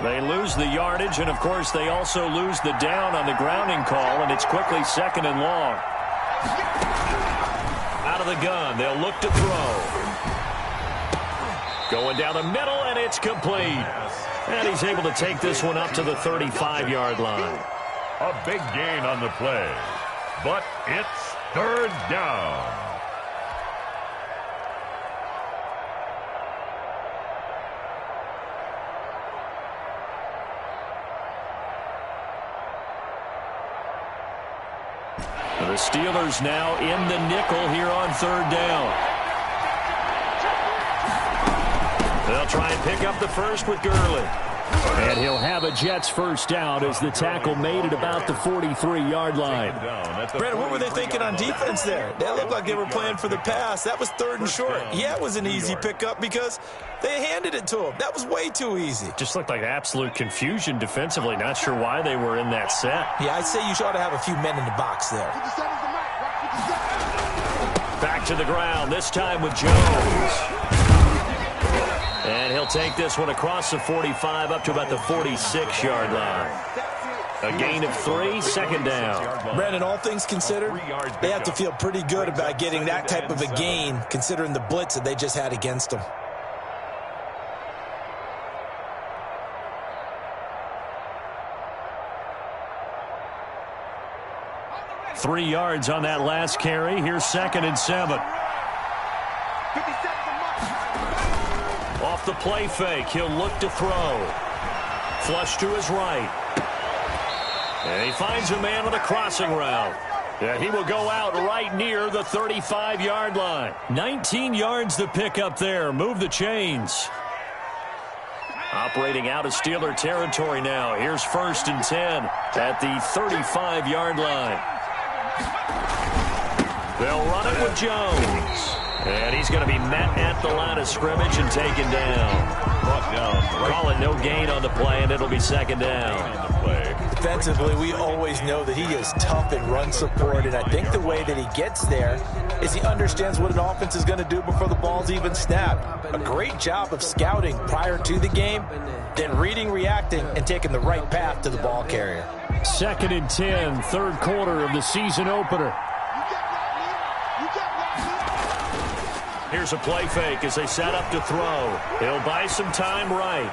They lose the yardage, and, of course, they also lose the down on the grounding call, and it's quickly 2nd and long. Out of the gun, they'll look to throw. Going down the middle, and it's complete. And he's able to take this one up to the 35-yard line. A big gain on the play, but it's 3rd down. The Steelers now in the nickel here on third down. They'll try and pick up the first with Gurley. And he'll have a Jets first down as the tackle made it about the 43-yard line. Brandon, what were they thinking on defense there? They looked like they were playing for the pass. That was third and short. Yeah, it was an easy pickup because they handed it to him. That was way too easy. Just looked like absolute confusion defensively. Not sure why they were in that set. Yeah, I'd say you ought to have a few men in the box there. Back to the ground, this time with Jones. And he'll take this one across the 45 up to about the 46-yard line. A gain of 3, second down. Brandon, all things considered, they have to feel pretty good about getting that type of a gain considering the blitz that they just had against them. Three yards on that last carry. Here's 2nd and 7. Off the play fake, he'll look to throw. Flush to his right. And he finds a man on a crossing route. And he will go out right near the 35-yard line. 19 yards to pick up there. Move the chains. Operating out of Steeler territory now. Here's 1st and 10 at the 35-yard line. They'll run it with Jones. And he's going to be met at the line of scrimmage and taken down. Call it no gain on the play, and it'll be 2nd down. Defensively, we always know that he is tough in run support, and I think the way that he gets there is he understands what an offense is going to do before the ball's even snapped. A great job of scouting prior to the game, then reading, reacting, and taking the right path to the ball carrier. 2nd and 10, third quarter of the season opener. Here's a play fake as they set up to throw. He'll buy some time right.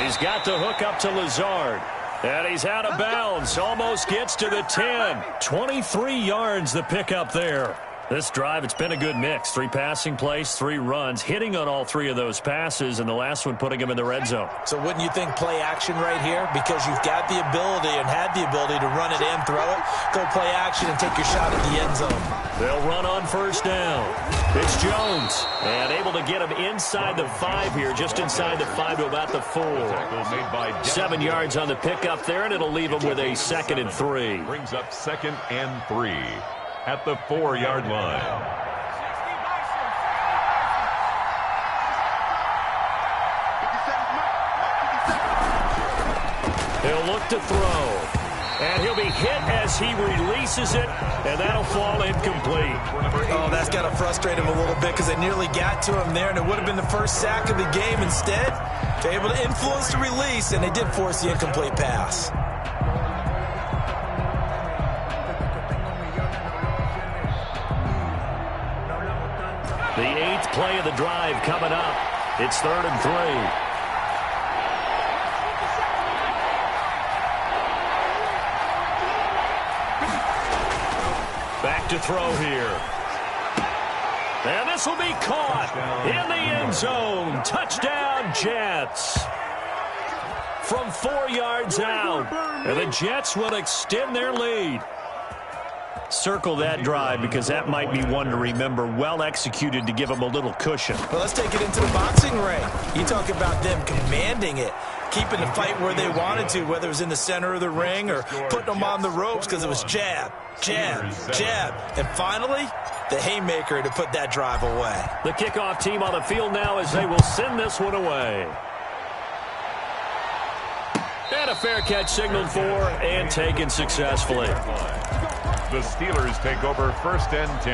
He's got the hook up to Lazard. And he's out of bounds. Almost gets to the 10. 23 yards the pickup there. This drive, it's been a good mix. 3 passing plays, 3 runs, hitting on all 3 of those passes, and the last one putting him in the red zone. So wouldn't you think play action right here? Because you've got the ability and had the ability to run it and throw it. Go play action and take your shot at the end zone. They'll run on first down. It's Jones. And able to get him inside the 5 here, just inside the 5 to about the 4. 7 yards on the pickup there, and it'll leave him with a 2nd and 3. Brings up 2nd and 3. At the 4-yard line. He'll look to throw. And he'll be hit as he releases it, and that'll fall incomplete. Oh, that's got to frustrate him a little bit because they nearly got to him there, and it would have been the first sack of the game. Instead, they're able to influence the release, and they did force the incomplete pass. The 8th play of the drive coming up. It's 3rd and 3. Back to throw here. And this will be caught in the end zone. Touchdown, Jets. From 4 yards out. And the Jets will extend their lead. Circle that drive because that might be one to remember. Well executed to give them a little cushion. Well, let's take it into the boxing ring. You talk about them commanding it, keeping the fight where they wanted to, whether it was in the center of the ring or putting them on the ropes because it was jab, jab, jab. And finally, the haymaker to put that drive away. The kickoff team on the field now as they will send this one away. And a fair catch signaled for and taken successfully. The Steelers take over 1st and 10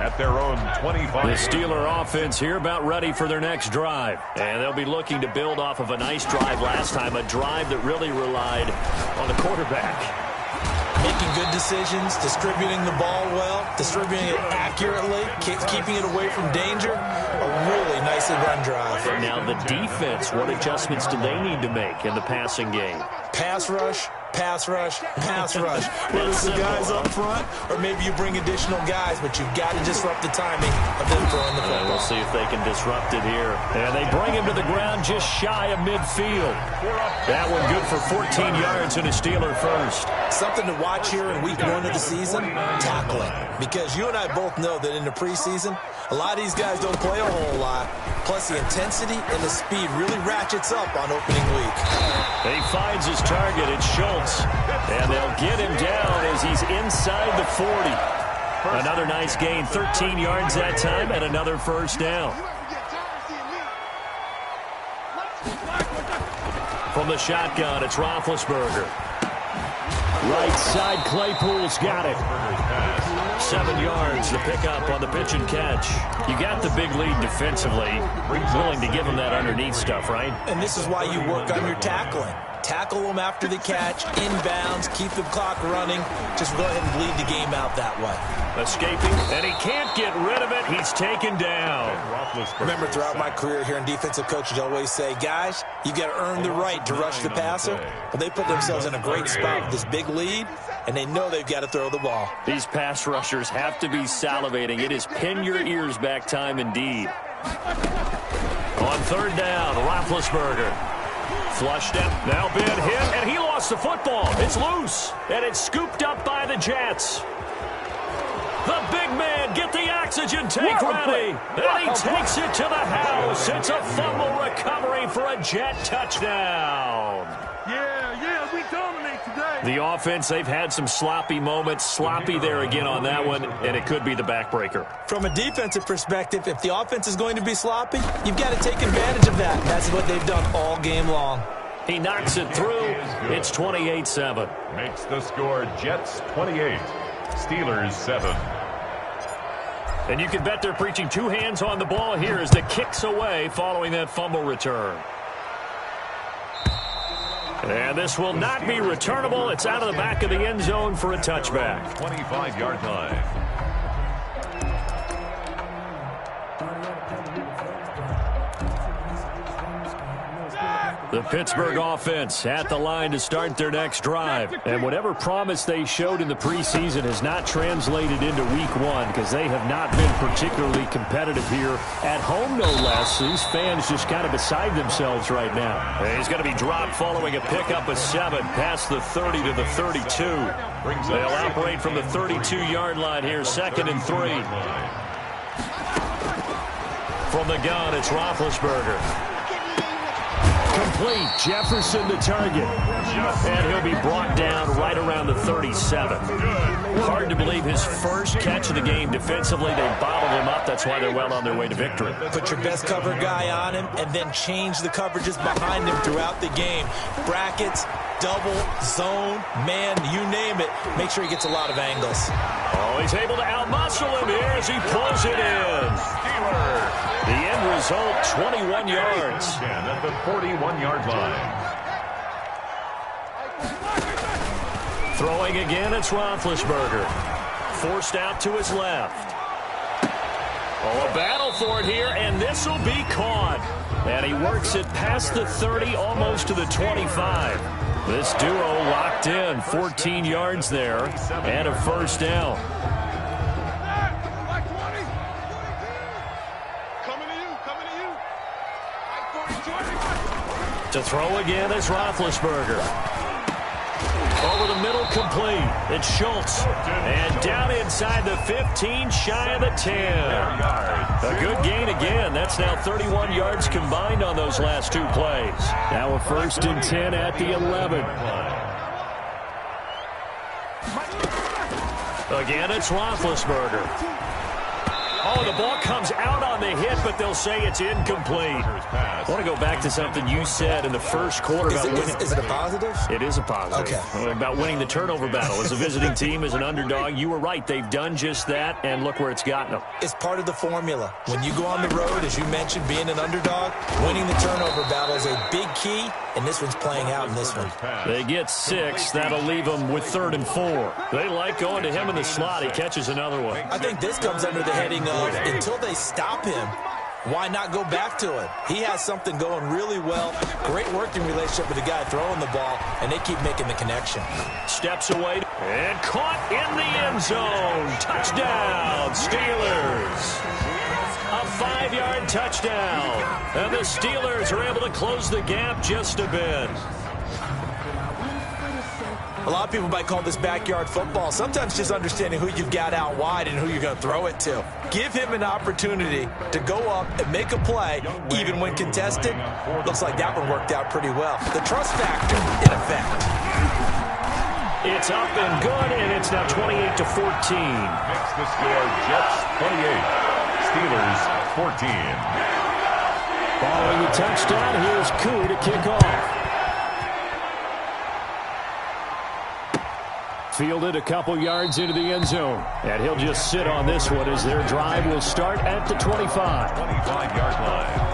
at their own 25. The Steeler offense here about ready for their next drive. And they'll be looking to build off of a nice drive last time, a drive that really relied on the quarterback. Making good decisions, distributing the ball well, distributing it accurately, keeping it away from danger. A really nicely run drive. And now the defense, what adjustments do they need to make in the passing game? Pass rush, pass rush, whether it's the guys up front or maybe you bring additional guys, but you've got to disrupt the timing of them throwing the football. We'll see if they can disrupt it here. And they bring him to the ground just shy of midfield. That one good for 14 yards and a Steeler first. Something to watch here in week 1 of the season, tackling. Because you and I both know that in the preseason, a lot of these guys don't play a whole lot. Plus, the intensity and the speed really ratchets up on opening week. He finds his target. It's Schultz. And they'll get him down as he's inside the 40. Another nice gain, 13 yards that time, and another first down. From the shotgun, it's Roethlisberger. Right side, Claypool's got it. 7 yards, the pickup on the pitch and catch. You got the big lead defensively. Willing to give him that underneath stuff, right? And this is why you work on your tackling. Tackle them after the catch, inbounds, keep the clock running. Just go ahead and bleed the game out that way. Escaping, and he can't get rid of it. He's taken down. Remember, throughout my career here in defensive coaches always say, guys, you got to earn the right to rush the passer. Well, they put themselves in a great spot with this big lead, and they know they've got to throw the ball. These pass rushers have to be salivating. It is pin your ears back time indeed. On third down, Roethlisberger. Flushed out, now been hit, and he lost the football. It's loose, and it's scooped up by the Jets. The big man, get the oxygen tank ready. And he takes it to the house. It's a fumble recovery for a Jet touchdown. Yeah, we dominate today. The offense, they've had some sloppy moments. Sloppy there again on that one, and it could be the backbreaker. From a defensive perspective, if the offense is going to be sloppy, you've got to take advantage of that. That's what they've done all game long. He knocks it through. It's 28-7. Makes the score Jets 28, Steelers 7. And you can bet they're preaching two hands on the ball here as the kick's away following that fumble return. And this will not be returnable. It's out of the back of the end zone for a touchback. 25-yard line. The Pittsburgh offense at the line to start their next drive. And whatever promise they showed in the preseason has not translated into week 1 because they have not been particularly competitive here at home, no less. These fans just kind of beside themselves right now. And he's going to be dropped following a pickup of 7 past the 30 to the 32. They'll operate from the 32-yard line here, 2nd and 3. From the gun, it's Roethlisberger. Complete. Jefferson the target. And he'll be brought down right around the 37. Hard to believe his first catch of the game defensively. They bottled him up. That's why they're well on their way to victory. Put your best cover guy on him and then change the coverages behind him throughout the game. Brackets, double, zone, man, you name it. Make sure he gets a lot of angles. Oh, he's able to outmuscle him here as he pulls it in. The end result, 21 yards. At the 41-yard line. Throwing again, it's Roethlisberger. Forced out to his left. Oh, a battle for it here, and this will be caught. And he works it past the 30, almost to the 25. This duo locked in, 14 yards there, and a first down. To throw again is Roethlisberger. Over the middle, complete. It's Schultz. And down inside the 15, shy of the 10. A good gain again. That's now 31 yards combined on those last two plays. Now a 1st and 10 at the 11. Again, it's Roethlisberger. Oh, the ball comes out on the hit, but they'll say it's incomplete. I want to go back to something you said in the first quarter about winning. Is it a positive? It is a positive. Okay. About winning the turnover battle. As a visiting team, as an underdog, you were right. They've done just that, and look where it's gotten them. It's part of the formula. When you go on the road, as you mentioned, being an underdog, winning the turnover battle is a big key, and this one's playing out in this one. They get 6. That'll leave them with 3rd and 4. They like going to him in the slot. He catches another one. I think this comes under the heading of until they stop him, why not go back to it? He has something going really well. Great working relationship with the guy throwing the ball, and they keep making the connection. Steps away and caught in the end zone. Touchdown, Steelers. A 5-yard touchdown. And the Steelers are able to close the gap just a bit. A lot of people might call this backyard football. Sometimes just understanding who you've got out wide and who you're going to throw it to. Give him an opportunity to go up and make a play, even when contested. Looks like that one worked out pretty well. The trust factor in effect. It's up and good, and it's now 28-14. Makes the score Jets 28, Steelers 14. Following the touchdown, here's Koo to kick off. Fielded a couple yards into the end zone. And he'll just sit on this one as their drive will start at the 25. 25-yard line.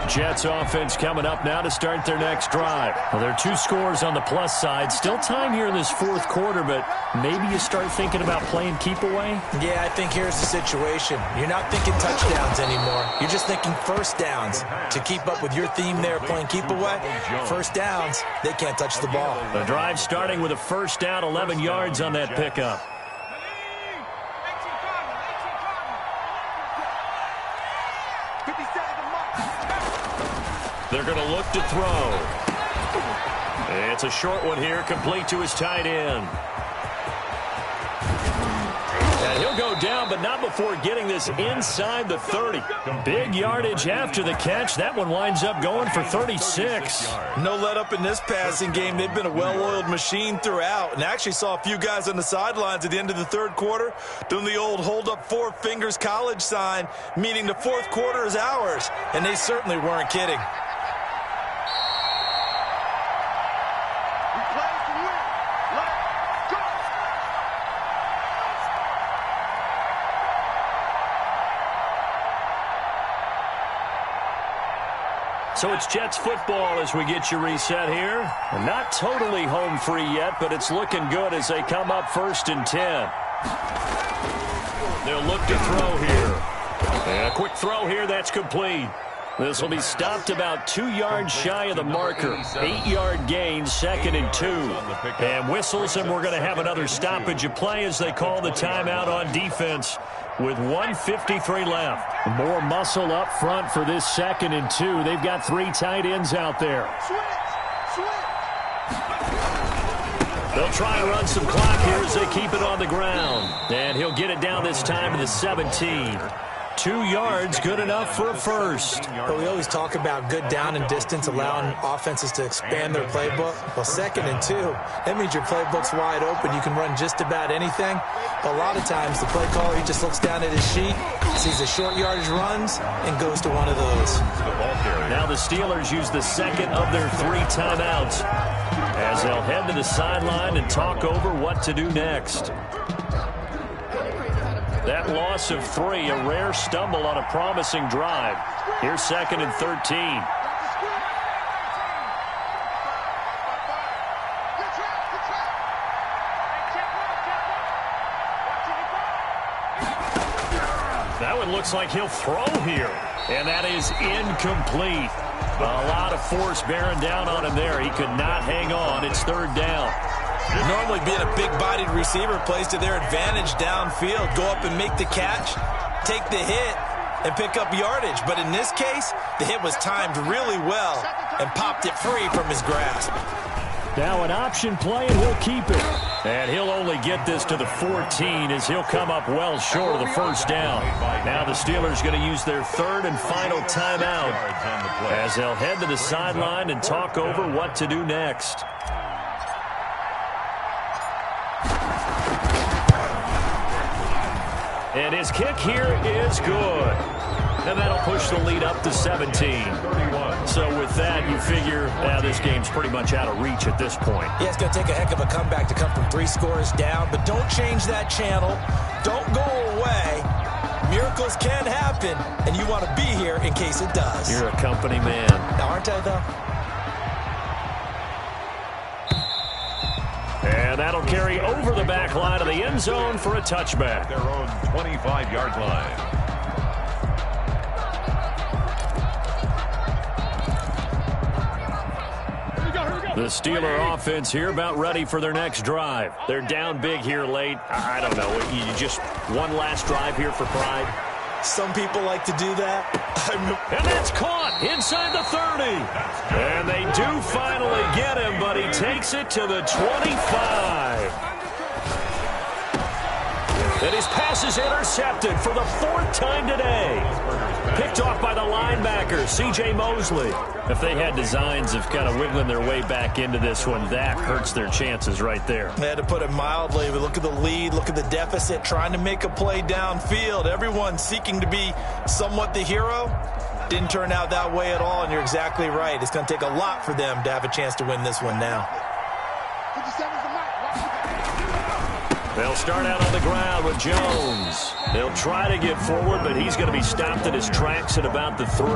Jets offense coming up now to start their next drive. Well, there are 2 scores on the plus side. Still time here in this fourth quarter, but maybe you start thinking about playing keep away? Yeah, I think here's the situation. You're not thinking touchdowns anymore. You're just thinking first downs. To keep up with your theme there, playing keep away, first downs, they can't touch the ball. The drive starting with a first down, 11 yards on that pickup. They're going to look to throw. It's a short one here, complete to his tight end. And he'll go down, but not before getting this inside the 30. Big yardage after the catch. That one winds up going for 36. No let up in this passing game. They've been a well-oiled machine throughout. And actually saw a few guys on the sidelines at the end of the third quarter doing the old hold up 4 fingers college sign, meaning the fourth quarter is ours. And they certainly weren't kidding. So it's Jets football as we get you reset here. And not totally home free yet, but it's looking good as they come up 1st and 10. They'll look to throw here. And a quick throw here, that's complete. This will be stopped about 2 yards shy of the marker. 8-yard gain, 2nd and 2. And whistles, and we're going to have another stoppage of play as they call the timeout on defense with 1:53 left. More muscle up front for this 2nd and 2. They've got 3 tight ends out there. They'll try and run some clock here as they keep it on the ground. And he'll get it down this time to the 17. 2 yards, good enough for a first. But we always talk about good down and distance, allowing offenses to expand their playbook. Well, 2nd and 2, that means your playbook's wide open. You can run just about anything. But a lot of times, the play caller, he just looks down at his sheet, sees the short yardage runs, and goes to one of those. Now the Steelers use the 2nd of their 3 timeouts as they'll head to the sideline and talk over what to do next. That loss of 3, a rare stumble on a promising drive. Here's 2nd and 13. That one looks like he'll throw here. And that is incomplete. A lot of force bearing down on him there. He could not hang on. It's 3rd down. Normally being a big-bodied receiver plays to their advantage downfield. Go up and make the catch, take the hit, and pick up yardage. But in this case, the hit was timed really well and popped it free from his grasp. Now an option play, and he'll keep it. And he'll only get this to the 14 as he'll come up well short of the first down. Now the Steelers going to use their 3rd and final timeout as they'll head to the sideline and talk over what to do next. And his kick here is good. And that'll push the lead up to 17. So with that, you figure this game's pretty much out of reach at this point. Yeah, it's going to take a heck of a comeback to come from 3 scores down. But don't change that channel. Don't go away. Miracles can happen, and you want to be here in case it does. You're a company man. Now, aren't I, though? And And that'll carry over the back line of the end zone for a touchback. Their own 25-yard line. The Steeler offense here about ready for their next drive. They're down big here late. I don't know. You just one last drive here for pride? Some people like to do that. And that's caught inside the 30. And they do finally get him, but he takes it to the 25. And his pass is intercepted for the 4th time today. Picked off by the linebacker, C.J. Mosley. If they had designs of kind of wiggling their way back into this one, that hurts their chances right there. They had to put it mildly. But look at the lead, look at the deficit, trying to make a play downfield. Everyone seeking to be somewhat the hero. Didn't turn out that way at all, and you're exactly right. It's going to take a lot for them to have a chance to win this one now. 57's the mic. They'll start out on the ground with Jones. They'll try to get forward, but he's going to be stopped in his tracks at about the 3.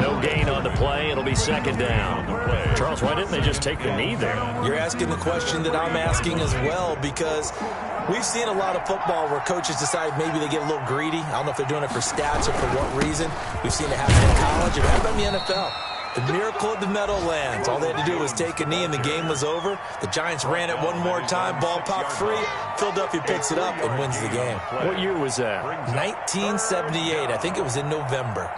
No gain on the play. It'll be 2nd down. Charles, why didn't they just take the knee there? You're asking the question that I'm asking as well, because we've seen a lot of football where coaches decide maybe they get a little greedy. I don't know if they're doing it for stats or for what reason. We've seen it happen in college. It happened in the NFL. The miracle of the Meadowlands. All they had to do was take a knee and the game was over. The Giants ran it one more time. Ball popped free. Philadelphia picks it up and wins the game. What year was that? 1978. I think it was in November.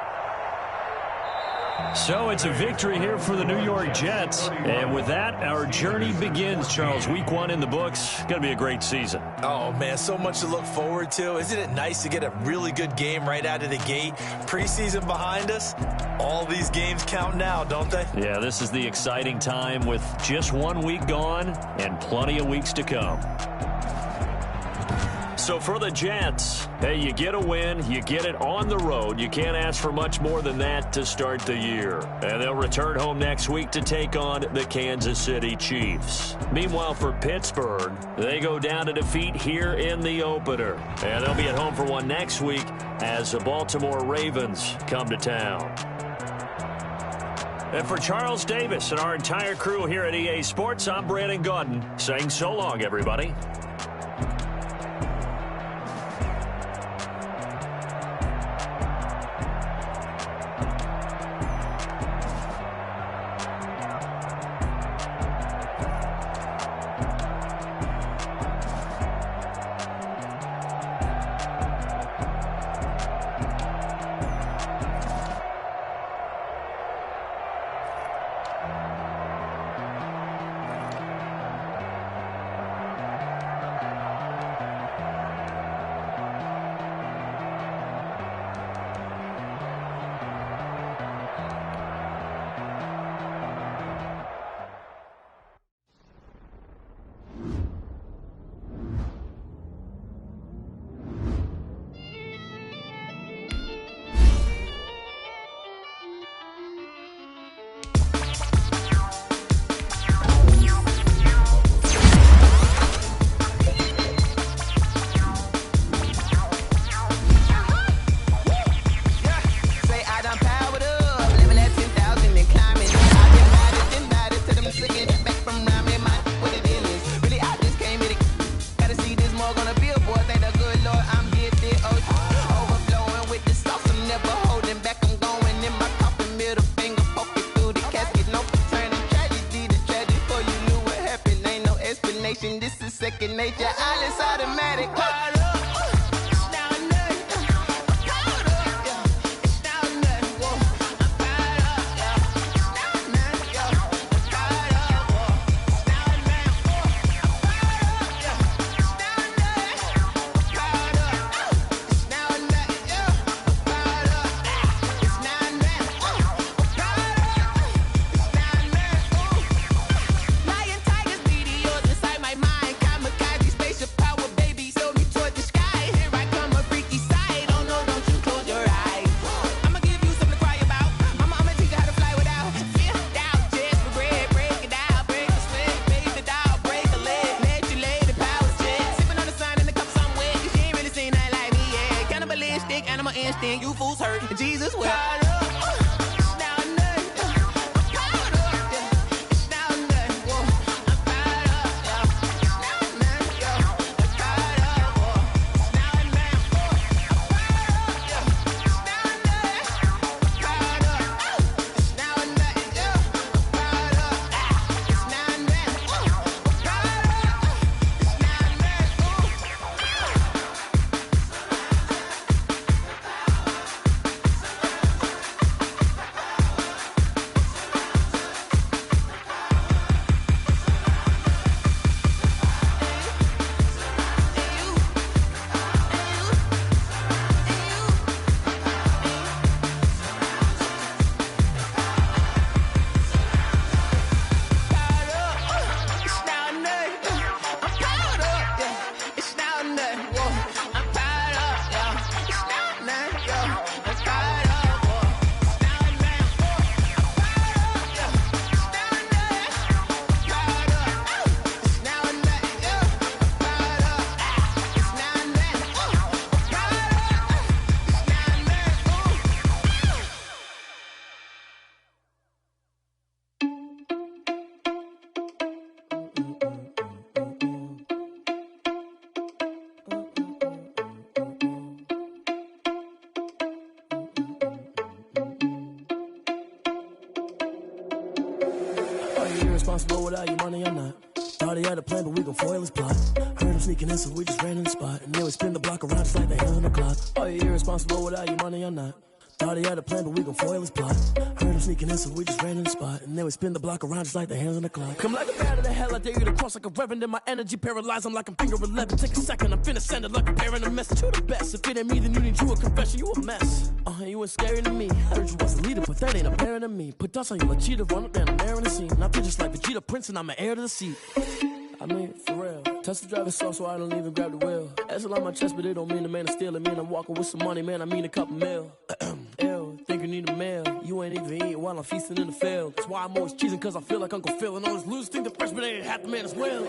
So it's a victory here for the New York Jets. And with that, our journey begins, Charles. Week 1 in the books. Going to be a great season. Oh, man, so much to look forward to. Isn't it nice to get a really good game right out of the gate? Preseason behind us. All these games count now, don't they? Yeah, this is the exciting time with just 1 week gone and plenty of weeks to come. So for the Jets, hey, you get a win, you get it on the road. You can't ask for much more than that to start the year. And they'll return home next week to take on the Kansas City Chiefs. Meanwhile, for Pittsburgh, they go down to defeat here in the opener. And they'll be at home for one next week as the Baltimore Ravens come to town. And for Charles Davis and our entire crew here at EA Sports, I'm Brandon Gaudin saying so long, everybody. Second nature, all is automatic. Lion, tigers, meteors inside my mind. Kamikaze, spaceship power, baby. Sold me toward the sky. irresponsible without your money or not. Thought he had a plan, but we gon' foil his plot. Heard him sneaking in, so we just ran in the spot. And then we spin the block around just like the hands on the clock. Are you irresponsible without your money or not? Thought he had a plan, but we gon' foil his plot. Heard him sneaking in, so we just ran in the spot. And then we spin the block around just like the hands on the clock. Come like a bat of the hell, I dare you to cross like a reverend. And my energy paralyzed, I'm like I'm finger 11. Take a second, I'm finna send it like a parent a message. You the best, if it ain't me, then you need you a confession. You a mess, you ain't scary to me. Heard you was a leader, but that ain't apparent to me. Put dust on you like cheetah, run up down the air in the scene. And I feel just like Vegeta Prince, and I'm an heir to the seat. I mean, for real. Touch the driver's soft, so I don't even grab the wheel. That's on my chest, but it don't mean the man is stealing. Mean I'm walking with some money, man, I mean a couple mil. Ew, think you need a meal. You ain't even eating while I'm feasting in the field. That's why I'm always cheesing, cause I feel like Uncle Phil. And all those losers think the freshman ain't half the man as well.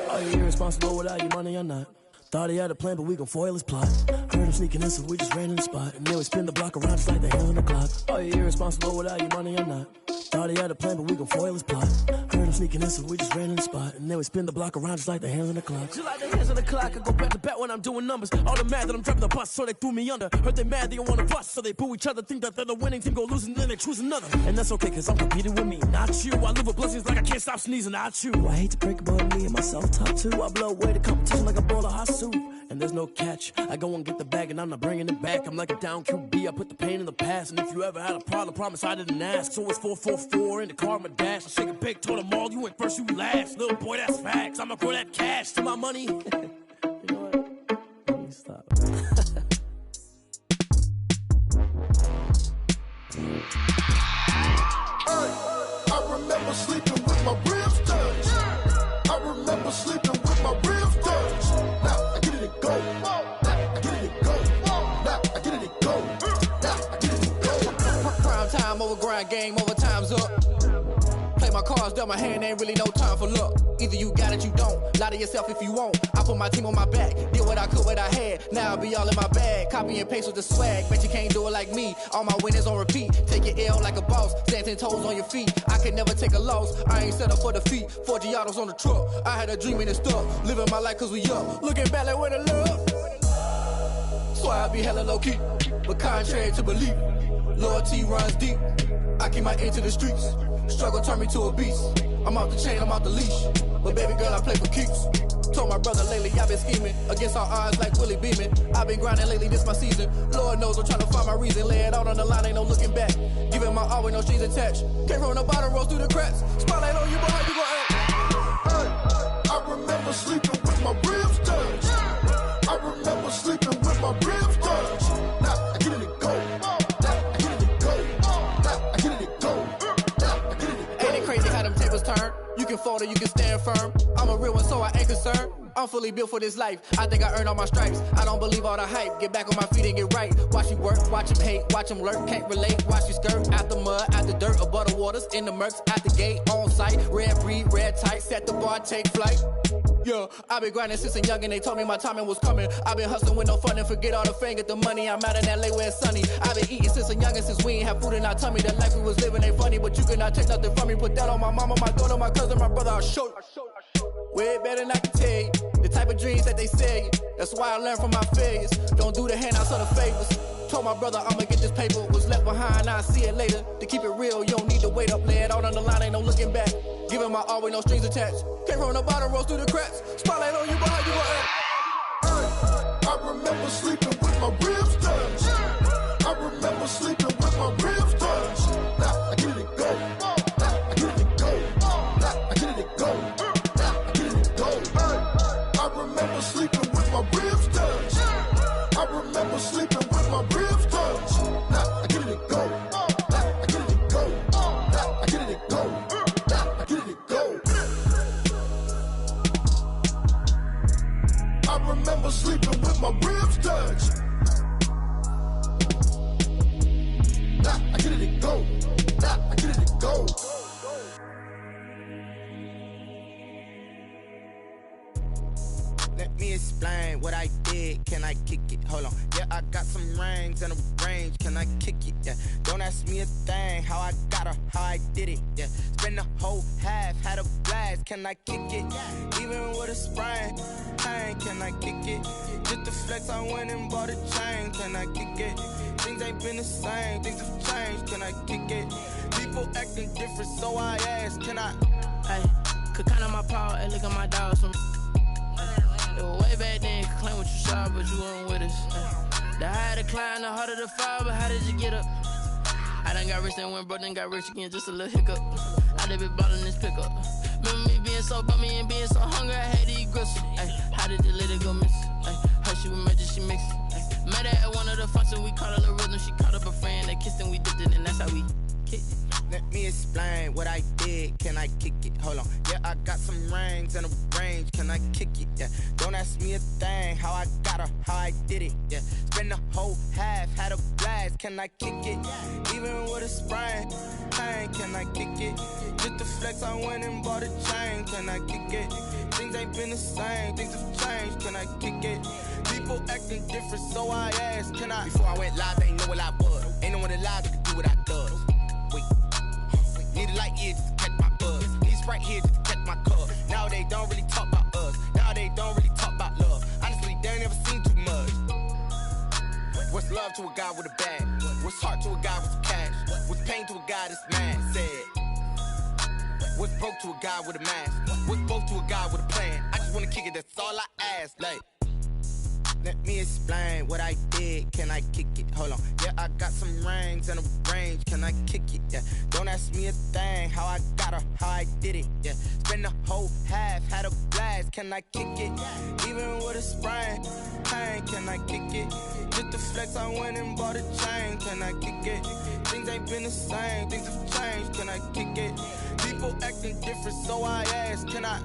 Are you irresponsible without your money or not? Thought he had a plan, but we gon' foil his plot. Heard him sneaking in, so we just ran in the spot. And then we spin the block around just like the hands on the clock. Are you irresponsible without your money or not? Thought he had a plan, but we gon' foil his plot. Heard him sneaking in, so we just ran in the spot. And then we spin the block around just like the hands on the clock. Just like the hands on the clock, I go back to back when I'm doing numbers. All the mad that I'm driving the bus, so they threw me under. Heard they mad, they don't wanna bust, so they boo each other. Think that they're the winning team, go losing, then they choose another. And that's okay, cause I'm competing with me, not you. I live with blessings like I can't stop sneezing, not you. I hate to break about me and my self-talk too. I blow away the competition like a bowl of hot soup. And there's no catch. I go and get the bag and I'm not bringing it back. I'm like a down QB, I put the pain in the past. And if you ever had a problem, promise I didn't ask. So it's 444 in the car, my dash. I shake a big, told them all, you went first, you last. Little boy, that's facts. I'ma grow that cash to my money. You know what? Let me stop. I remember sleeping with my ribs touched. I remember sleeping with my ribs touched. Now I get it go. Now I get it go. Now I get it go. Now I get it go. Prime time over grind game, over time's up. Play my cards, dealt my hand, ain't really no time for luck. Either you got it, you don't. Lie to yourself if you won't. I put my team on my back, did what I could, what I had. Now I'll be all in my bag, copy and paste with the swag. Bet you can't do it like me. All my winners on repeat. Take your L like a boss, stand 10 toes on your feet. I could never take a loss. I ain't set up for defeat. 4 Giottos on the truck. I had a dream and it stuck. Living my life cause we up. Looking back like where the love. So I be hella low key, but contrary to belief, loyalty runs deep. I keep my ear to the streets. Struggle turned me to a beast. I'm off the chain, I'm off the leash. But baby girl, I play for keeps. Told my brother lately, I've been scheming against all odds like Willie Beeman. I've been grinding lately, this my season. Lord knows I'm trying to find my reason. Lay it out on the line, ain't no looking back. Giving my all with no strings attached. Came from the bottom, rose through the cracks. Spotlight on you, boy, how you gon' act? I remember sleeping with my ribs touched. I remember sleeping with my ribs touched. Now I get it go. Now I get it go. Now I get it go. Now I get it go. Ain't it crazy how them tables turn? You can fold or you can stand firm. I'm a real one, so I ain't concerned. I'm fully built for this life. I think I earned all my stripes. I don't believe all the hype. Get back on my feet and get right. Watch you work, watch him hate, watch him lurk. Can't relate, watch you skirt. Out the mud, out the dirt, above the waters, in the murks, out the gate, on site. Red breed, red tight, set the bar, take flight. Yeah, I been grinding since a young and they told me my timing was coming. I been hustling with no fun and forget all the fame, get the money. I'm out in LA where it's sunny. I been eating since a young and since we ain't have food in our tummy. The life we was living ain't funny, but you cannot take nothing from me. Put that on my mama, my daughter, my cousin, my brother, I'll show you. Way better than I can tell you. The type of dreams that they sell you. That's why I learned from my failures. Don't do the handouts or the favors. Told my brother I'ma get this paper. Was left behind, I'll see it later. To keep it real, you don't need to wait up. Lay it out on the line, ain't no looking back. Giving my all with no strings attached. Came from the bottom, rose through the cracks. Spotlight on you, boy, how you gon' act? I remember sleeping with my ribs touched. I remember sleeping with my ribs touched. Now I get it go. Now I get it go. Now I get it go. Now I get it go. I remember sleeping with my ribs touched. I remember sleeping with my ribs touched. Now I get it go. Now I get it go. Now I get it go. Now I get it go. I remember sleeping with my ribs touched. Now I get it go. Now I get it go. Let me explain what I did. Can I kick it? Hold on. Yeah, I got some rings and a range. Can I kick it? Yeah. Don't ask me a thing. How I got her, how I did it. Yeah. Spend the whole half, had a blast. Can I kick it? Even with a sprain. Pain, can I kick it? Just to flex, I went and bought a chain. Can I kick it? Things ain't been the same. Things have changed. Can I kick it? People acting different, so I ask. Can I? Hey. Could count on my power, and look at my dogs. It was way back then, could claim what you saw, but you weren't with us. The higher the climb, the harder the fall, but how did you get up? I done got rich and went broke, then got rich again, just a little hiccup. I done been ballin' this pickup. Remember me being so bummy and being so hungry, I had to eat gristle. How did the lady go miss? Her she was magic, she mixed. Met her at one of the functions, we caught a little rhythm. She caught up a friend, they kissed and we dipped it, and that's how we kicked it. Let me explain what I did. Can I kick it? Hold on. Yeah, I got some rings and a range. Can I kick it? Yeah. Don't ask me a thing. How I got her, how I did it. Yeah. Spend the whole half, had a blast. Can I kick it? Even with a sprain. Pain, can I kick it? Just the flex, I went and bought a chain. Can I kick it? Things ain't been the same. Things have changed. Can I kick it? People acting different, so I asked. Can I? Before I went live, they ain't know what I was. Ain't no one alive that could do what I does. Wait. Need a light here just to catch my buzz. Need Sprite here just to catch my cup. Now they don't really talk about us. Now they don't really talk about love. Honestly, they ain't never seen too much. What's love to a guy with a bag? What's heart to a guy with some cash? What's pain to a guy that's mad? Said. What's broke to a guy with a mask? What's broke to a guy with a plan? I just wanna kick it, that's all I ask. Like, let me explain what I did. Can I kick it? Hold on. Yeah, I got some rings and a range. Can I kick it? Yeah. Don't ask me a thing. How I got her, how I did it. Yeah. Spend the whole half, had a blast. Can I kick it? Even with a sprain. Pain, can I kick it? Just the flex, I went and bought a chain. Can I kick it? Things ain't been the same. Things have changed. Can I kick it? People acting different, so I ask. Can I?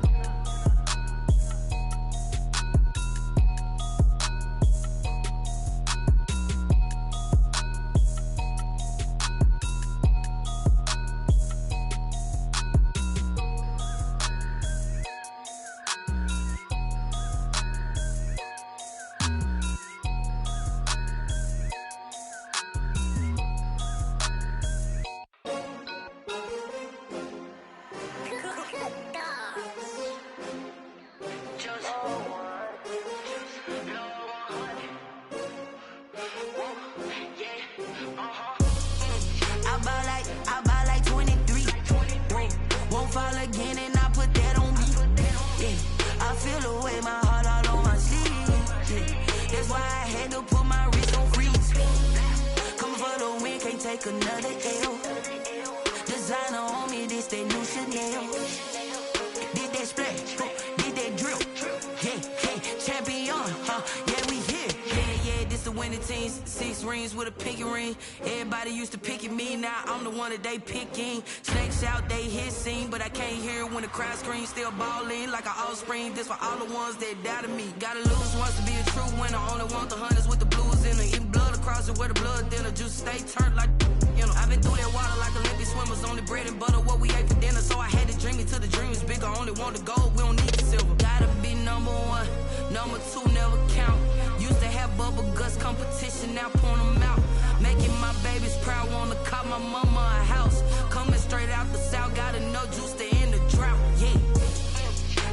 They picking snakes out, they hissing, but I can't hear when the crowd screams. Still balling like an offspring. This for all the ones that doubted me. Gotta lose once to be a true winner. Only want the hunters with the blues in them. Eating blood across it where the blood dinner. Juice stay turned like you know. I've been through that water like Olympic swimmers. Only bread and butter what we ate for dinner. So I had to dream it till the dream is bigger. Only want the gold, we don't need the silver. Gotta be number one, number two never count. Used to have bubble guts competition, now point them out. Making my babies proud, wanna call my mama a house. Coming straight out the south, gotta know juice to end the drought, yeah.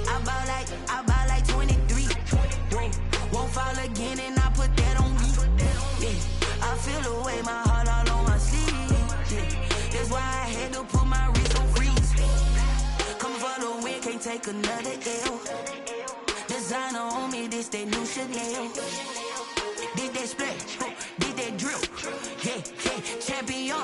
I bought like 23. Won't fall again and I put that on me, yeah. I feel the way, my heart all on my sleeve, yeah. That's why I had to put my wrist on freeze. Coming for the win, can't take another L. Designer on me, this that new Chanel. Did that splash, did that drill, yeah, champion,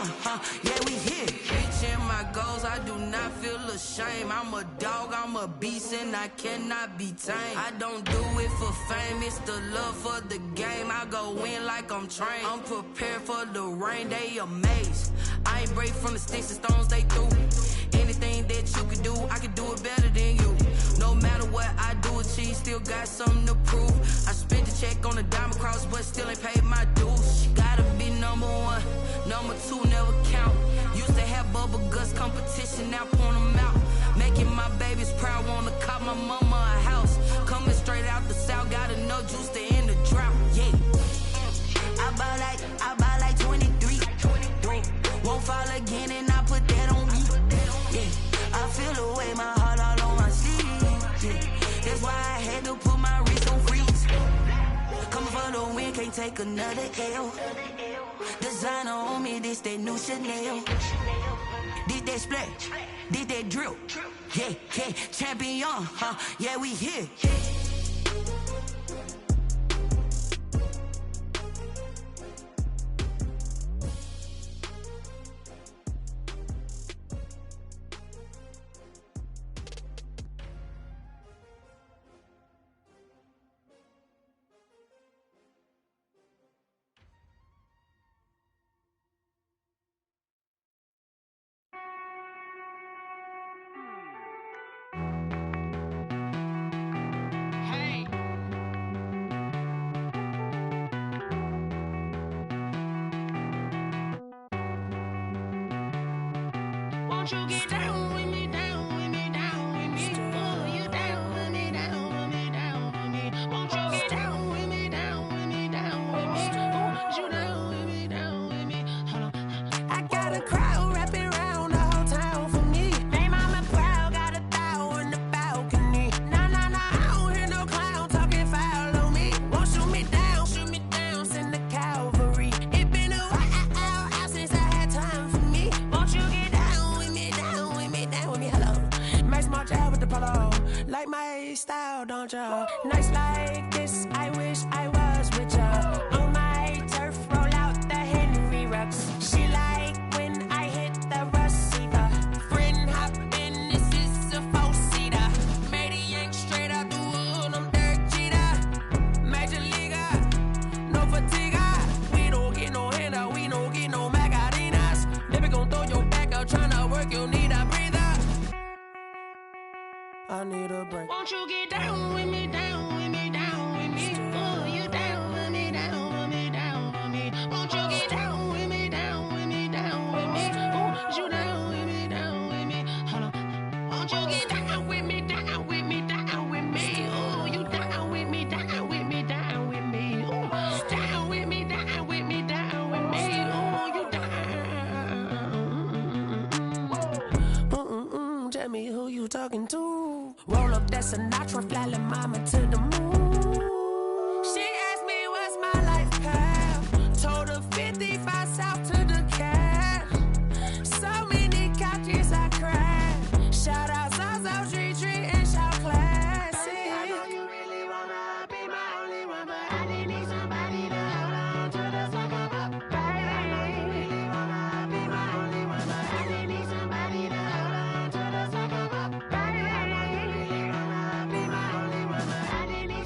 yeah, we here. Reaching my goals, I do not feel ashamed. I'm a dog, I'm a beast, and I cannot be tamed. I don't do it for fame, it's the love for the game. I go in like I'm trained. I'm prepared for the rain, they amazed. I ain't break from the sticks and stones they threw. Anything that you could do, I could do it better than you. No matter what I do, achieve, still got something to prove. I spent the check on the diamond cross, but still ain't paid my dues. Gotta be number one, number two never count. Used to have bubble guts competition, now point them out. Making my babies proud, wanna call my mama a house. Coming straight out the south, gotta know juice to end the drought, yeah. I bought like 23. Won't fall again and I put that on me, yeah. I feel the way, my heart all on my sleeve, yeah. That's why I had to put my wrist on freeze. Coming for the win, can't take another L. Designer on me, this that new Chanel. Did that splash, did that drill. Yeah, yeah, champion, huh? Yeah, we here. Won't you get down with me, down with me, down with me? Oh, you down with me, down with me, down with me. Won't you get down with me, down with me, down with me? Oh, you down with me, down with me? Hold on. I got a crowd wrapping around the whole town for me. They mama proud, got a thou on the balcony. Nah, nah, nah, I don't hear no clown talking foul on me. Won't shoot me down, send the cavalry. It been a while since I had time for me. Won't you get down with me, down with me, down with me? Hello. Nice smart out with the polo. Like my style, don't ya? Nice like this, I wish I was with ya. On my turf, roll out the Henry Rux. She like when I hit the receiver. Friend hop in, this is a four-seater. Made a yank straight out the wood, I'm Derek Jeter. Major leaguer, no fatigue. We don't get no handout, we don't get no Macarinas. Never gon' throw your back out, tryna work, you need a breather. I need a break. Won't you get down with me, down with me, down with me? Oh, you down with me, down with me, down with me. Won't you get down with me, down with me, down with me? Oh, you down with me, down with me? Hold on. Won't you get down with me, down with me, down with me? Oh, you down with me, down with me, down with me? Oh, down with me, down with me, down with me? Oh, you down. Tell me who you talking to. Roll up that Sinatra, fly la mama to the moon. She asked me what's my life path. Told her 55 south to the cat. So many couches I cried. Shout out Zazo, Tree, and shout classic. I know you really wanna be my only one, but I didn't need somebody to hold on to the sucker up, baby. I know you really wanna be my only one, but I didn't need somebody to hold on to the sucker up, baby. I know you really wanna be my only one, but I didn't need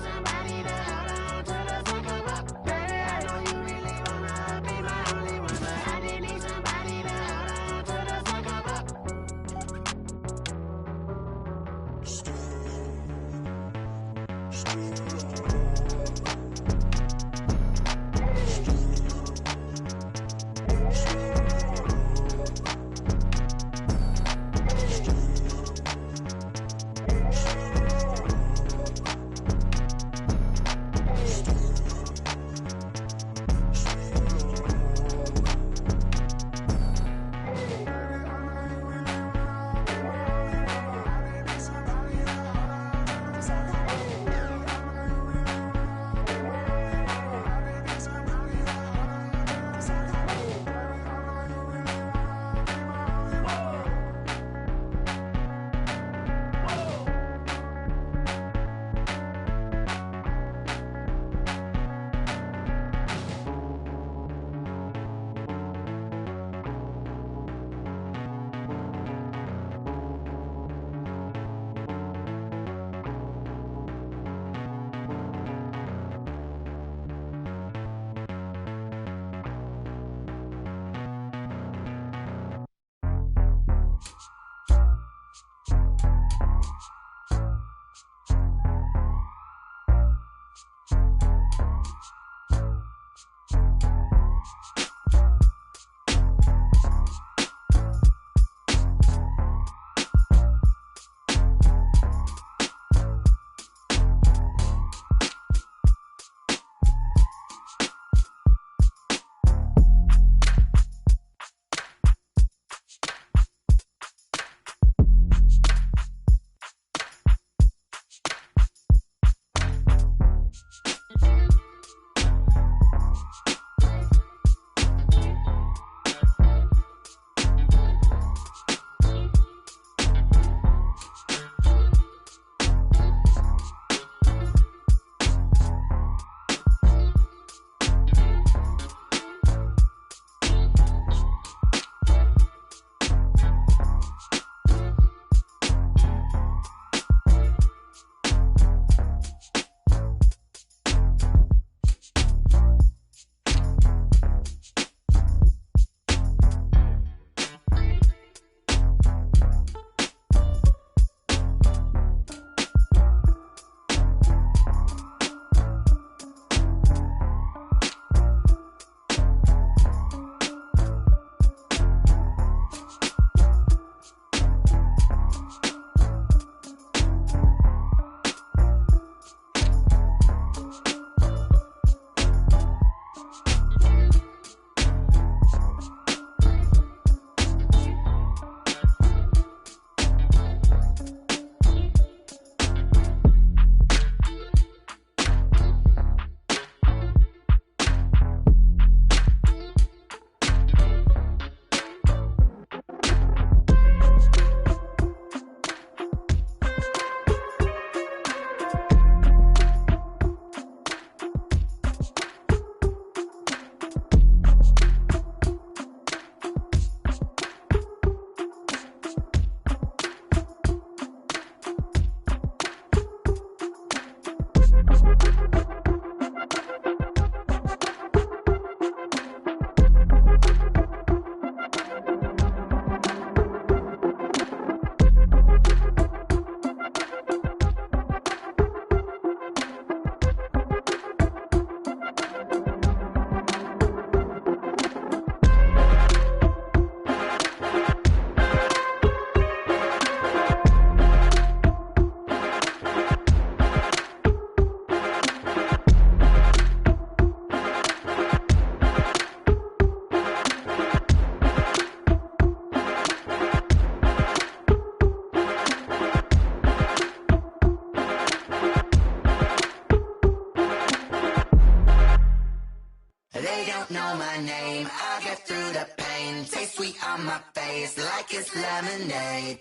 don't know my name, I'll get through the pain. Taste sweet on my face like it's lemonade.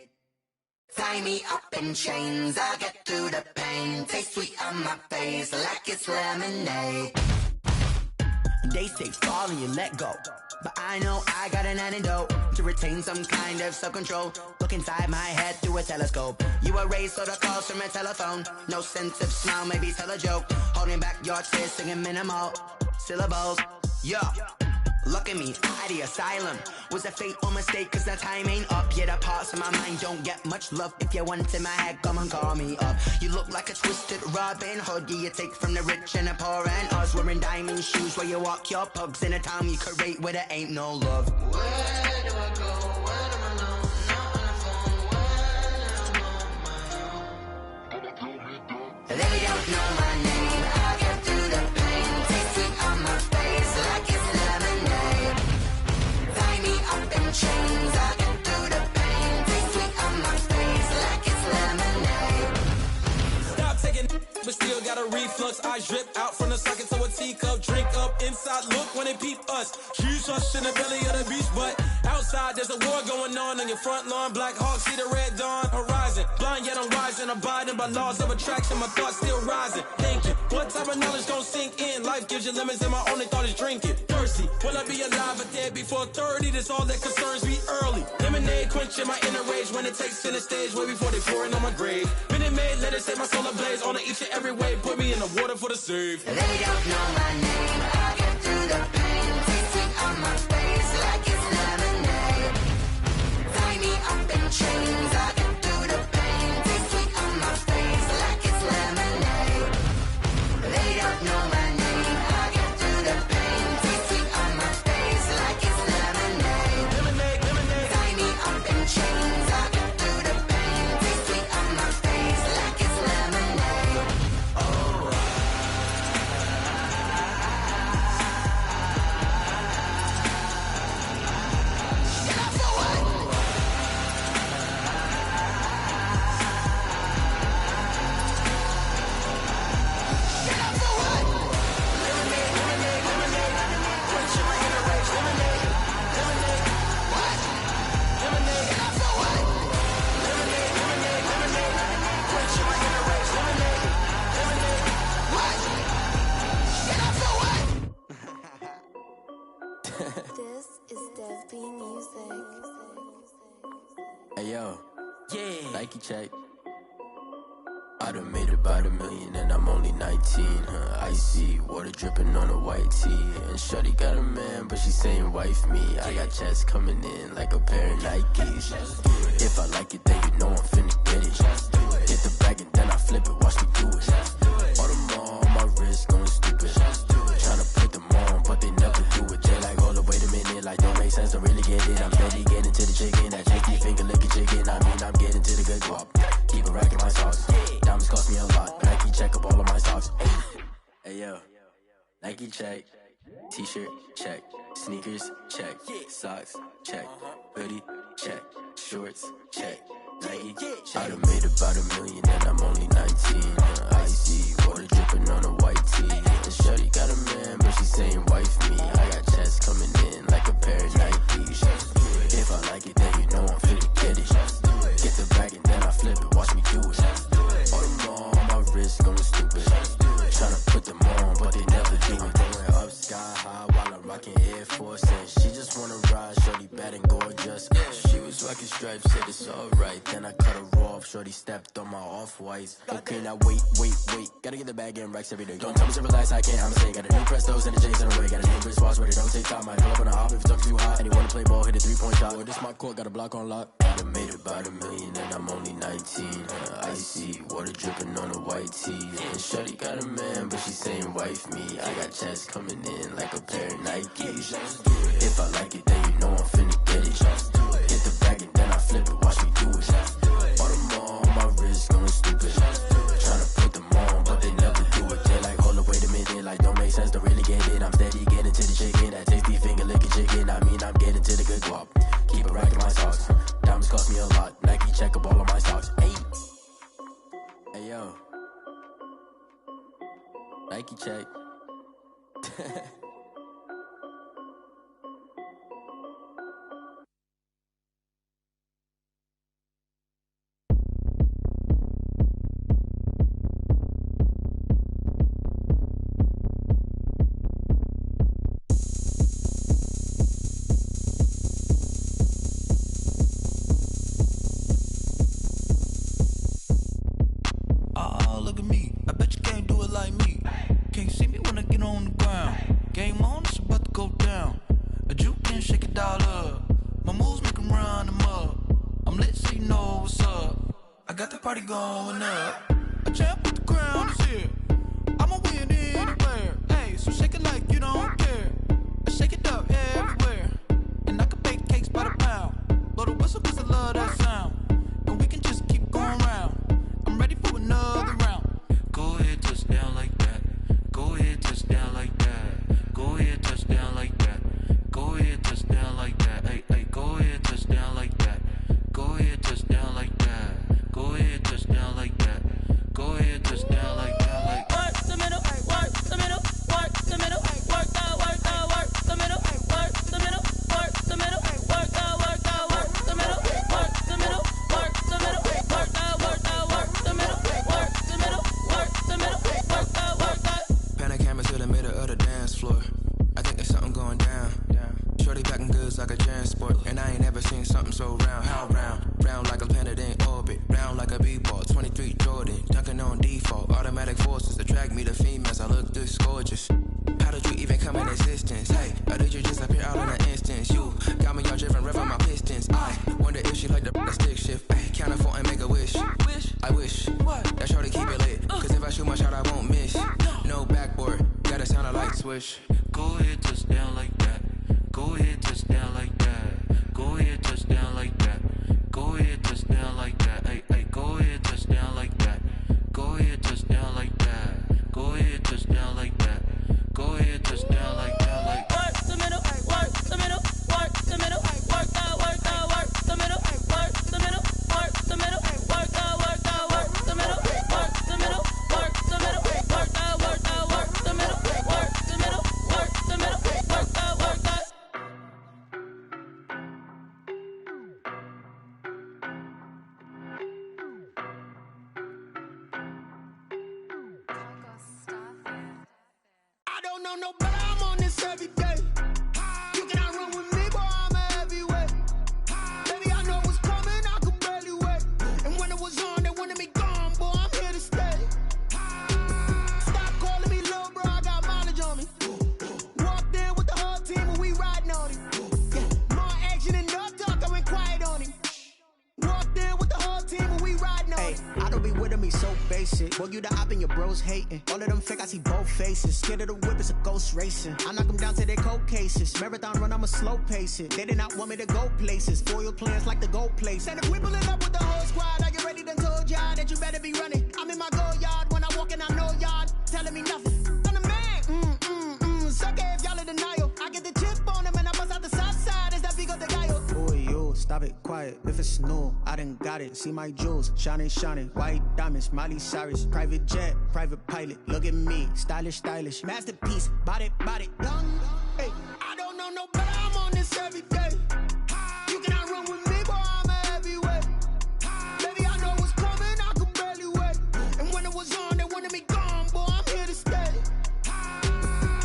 Tie me up in chains, I'll get through the pain. Taste sweet on my face like it's lemonade. They say fall and you let go, but I know I got an antidote to retain some kind of self-control. Look inside my head through a telescope. You erase all the calls from a telephone. No sense of smile, maybe tell a joke. Holding back your tears, singing minimal syllables. Yeah, look at me, at the asylum. Was a fate or mistake, cause the time ain't up. Yet the parts of my mind don't get much love. If you want in my head, come and call me up. You look like a twisted Robin Hood. You take from the rich and the poor and us. Wearing diamond shoes where you walk your pugs in a town you create where there ain't no love. Where do I go? When I'm alone, not on the phone, when I'm on my own. They don't know my name, I'll get through the pain. Taste sweet on my face like it's lemonade. Tie me up in chains, I'll get through the pain. Taste sweet on my face like it's lemonade. Stop taking, but still got a reflux. I drip out from the socket to a teacup. Drink up inside, look when they peep us. Huge rush in the belly of the beach, but outside there's a war going on your front lawn. Black Hawk see the red dawn horizon. Blind yet I'm rising, abiding by laws of attraction. My thoughts still rising. Thinking, what type of knowledge don't sink in? Life gives you lemons and my only thought is drinking. Thirsty, will I be alive or dead before 30? That's all that concerns me early. Lemonade quenching my inner rage when it takes center stage way before they pour it on my grave. Minute Maid, let it set my soul ablaze. On each and every way, put me in the water for the save. They don't know my name, I'll get through the pain. Taste sweet on my face like it's lemonade. Tie me up in chains, I'll get through the pain. Taste sweet on my face like it's lemonade. They don't know my name, I'll get through the pain. Taste sweet on my face like it's lemonade. Lemonade, lemonade. Tie me up in chains, I'll get through the pain. Taste sweet on my face like it's lemonade. Oh. This is Dev B Music. Hey yo, yeah, Nike check. I done made about $1 million and I'm only 19. Icy water dripping on a white tee. And shorty got a man, but she saying wife me. I got checks coming in like a pair of Nikes. If I like it, then you know I'm finna get it. Hit the bag and then I flip it, watch me do it. All them on my wrist going stupid. Tryna put them on, but they never do it. They like, hold up, wait a minute, like don't make sense, don't really get it. I'm steady getting to the chicken, that chicky finger licking chicken. I mean, I'm getting to the good guap. Keep a rack in my socks. Diamonds cost me a lot. Nike check up all of my socks. Hey yo, Nike check. T-shirt check. Sneakers check. Socks check. Hoodie check. Shorts check. Nike check. I done made about $1 million and I'm only 19. Icy water dripping on a white tee. And shorty got a man, but she saying wife me. I got checks coming in like a pair of Nikes. If I like it, then you know I'm finna get it. Get the bag and then I flip it, watch me do it. All them on my wrist going stupid. Tryna put them on, but they never do it. Going up sky high while I'm rocking Air Force. And she just wanna ride, shorty bad and gorgeous. She was rocking stripes, said it's alright. Then I cut her off, shorty stepped on my off-whites. Okay, now wait. Gotta get the bag and racks every day. Don't tell me to relax, I can't, I'ma say. Got a new Prestos and the J's in the way. Got a new wristwatch, but it don't take time. I pull up on the hop if it's too hot. And you wanna play ball, hit a 3-point shot. Or this my court, got a block on lock. I done made about $1 million and I'm only 19. Icy water dripping on a white tee. And shorty got a man, but she saying wife me. I got checks coming in like a pair of Nikes. If I like it, then you know I'm finna get it. Hit the bag and then I flip it, watch me do it. All them on my wrist going stupid. Tryna put them on, but they never do it. They like, hold up, wait a minute, like don't make sense, don't really get it. I'm steady getting to the chicken, that tasty finger licking chicken. I mean, I'm getting to the good guap. Keep a rack in my socks. Diamonds cost me a lot. Nike check up all of my socks. Hey yo, Nike check. going up. A champ with the crown is here. I'ma win anywhere. Hey, so shake it like you don't care. Shake it up everywhere. And I can bake cakes by the pound. Blow the whistle 'cause I love that sound. And we can just keep going round. I'm ready for another round. Go ahead, touch down like that. Go ahead, touch down like that. Go ahead, touch down like that. Go ahead, touch down like that. Hey, hey, go ahead, touch down like that. Go ahead, touch down like that. Go ahead, touch down like that. Go ahead, touch down like that. Like work the middle, work the middle, work the middle, work out, work out, work the middle, work the middle, work the middle, work out, work out, work the middle, work the middle, work the middle, work out, work out, work the middle, work the middle, work the middle, work out, work out. Pan a camera to the middle of the dance floor. I think there's something going down. Shorty packing goods like a transport, and I ain't never seen something so round. How round? Round like a planet in orbit, round like a b-ball. 23 Jordan, dunking on default. Automatic forces attract me to females. I look this gorgeous. How did you even come in existence? Hey, or did you just appear out in an instance? You got me all driven, revving my pistons. I wonder if she like the stick shift. Ay, count for and make a wish. I wish that shorty keep it lit. 'Cause if I shoot my shot, I won't miss. No backboard, gotta sound a light switch. go ahead, touch down like that. Go ahead, touch down like that. Go ahead, touch down like that. Go ahead, touch down like that. Hey, hey, go ahead, touch down like that. Go ahead, touch down like that. Go ahead, touch down like that. Go ahead, touch down like that. Like work the middle, work the middle, work the middle, work out, work out, work the middle, work the middle, work the middle, work out, work out, work the middle, work the middle, work the middle, work out, work out, work the middle, work the middle, work the middle, work out, work out. I don't know no better, I'm on this every day. You cannot run with me, boy, I'm a heavyweight. Baby, I know what's coming, I could barely wait. And when it was on, they wanted me gone, boy, I'm here to stay. Stop calling me little bro, I got mileage on me. Walked in with the whole team and we riding on him. Yeah, more action and no talk, I went quiet on him. Walked in with the whole team and we riding on him. I don't be with me so basic. Boy, you the op and your bros hating. All of them fake, I see both faces. Scared of the whip, it's a ghost racing. I knock them down to their cold cases. Marathon run, I'ma slow pace it. They did not want me to go places. Foil plans like the go place. And if we pulling up with the whole squad, are you ready? Done told y'all that you better be running. I'm in my go yard. When I walk in, I know y'all telling me nothing. I'm the man. Suck it if y'all in denial. I get the chip on them and I bust out the south side. It's that Vigo de Gallo. Boy, yo, stop it, quiet. If it's new, I done got it. See my jewels, shining, shining. White diamonds, Miley Cyrus. Private jet, private pilot. Look at me, stylish, stylish. Masterpiece, body, young. Hey, I don't know no better, I'm on this every day. You cannot run with me, boy, I'm a heavyweight. Baby, I know what's coming, I could barely wait. And when it was on, they wanted me gone, boy, I'm here to stay.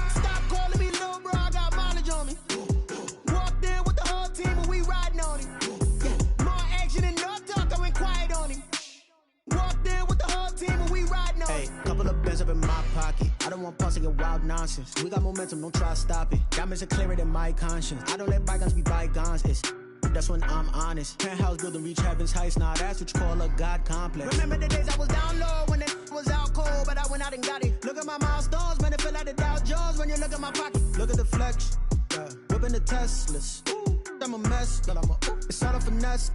Stop calling me little bro, I got mileage on me. Walked in with the whole team and we riding on him. Yeah, more action and no talk, I went quiet on him. Walked in with the whole team and we riding on him. hey, couple of bands up in my pocket. I don't want pause to get wild nonsense. We got momentum, don't try to stop it. Diamonds are clearer than my conscience. I don't let bygones be bygones. It's that's when I'm honest. Penthouse building, reach heaven's heights. Now that's what you call a God complex. Remember the days I was down low when it was out cold, but I went out and got it. Look at my milestones, man, it feel like the Dow Jones when you look at my pocket. Look at the flex, whipping the Teslas. I'm a mess, but it's all a finesse.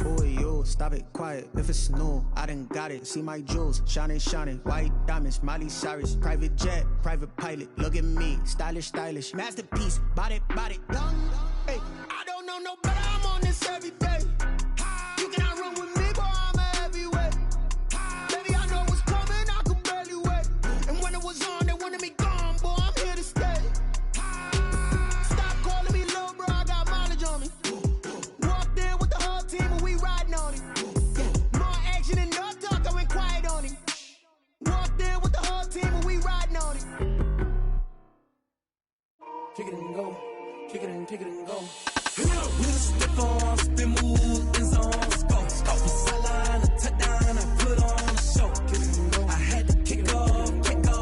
Boy, yo, stop it, quiet. If it's new, I done got it. See my jewels, shining, shining. White diamonds, Miley Cyrus. Private jet, private pilot. Look at me, stylish, stylish. Masterpiece, body, young. Hey, I don't know no better, I'm on this every day. You cannot run with me, boy, I'm a heavyweight. Baby, I know what's coming, I could barely wait. And when it was on, they wanted me gone, boy, I'm here to stay. Stop calling me little bro, I got mileage on me. Walked in with the whole team and we riding on him. Yeah, more action and no talk, I went quiet on him. Walked in with the whole team and we riding on him. Kick it and go. Kick it and go. With a stiff on, spin move, in zone, let's go. Off the sideline, a touchdown, I put on a show. I had to kick off and go.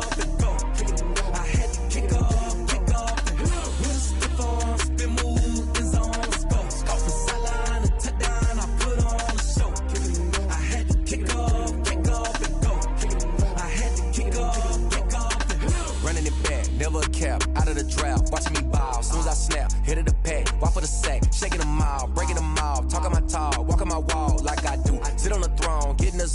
I had to kick off and go. With a stiff on, spin move, in zone, let's go. Off the sideline, a touchdown, I put on a show. I had to kick off. never a cap, out of the draft, watching me bow. Soon as I snap,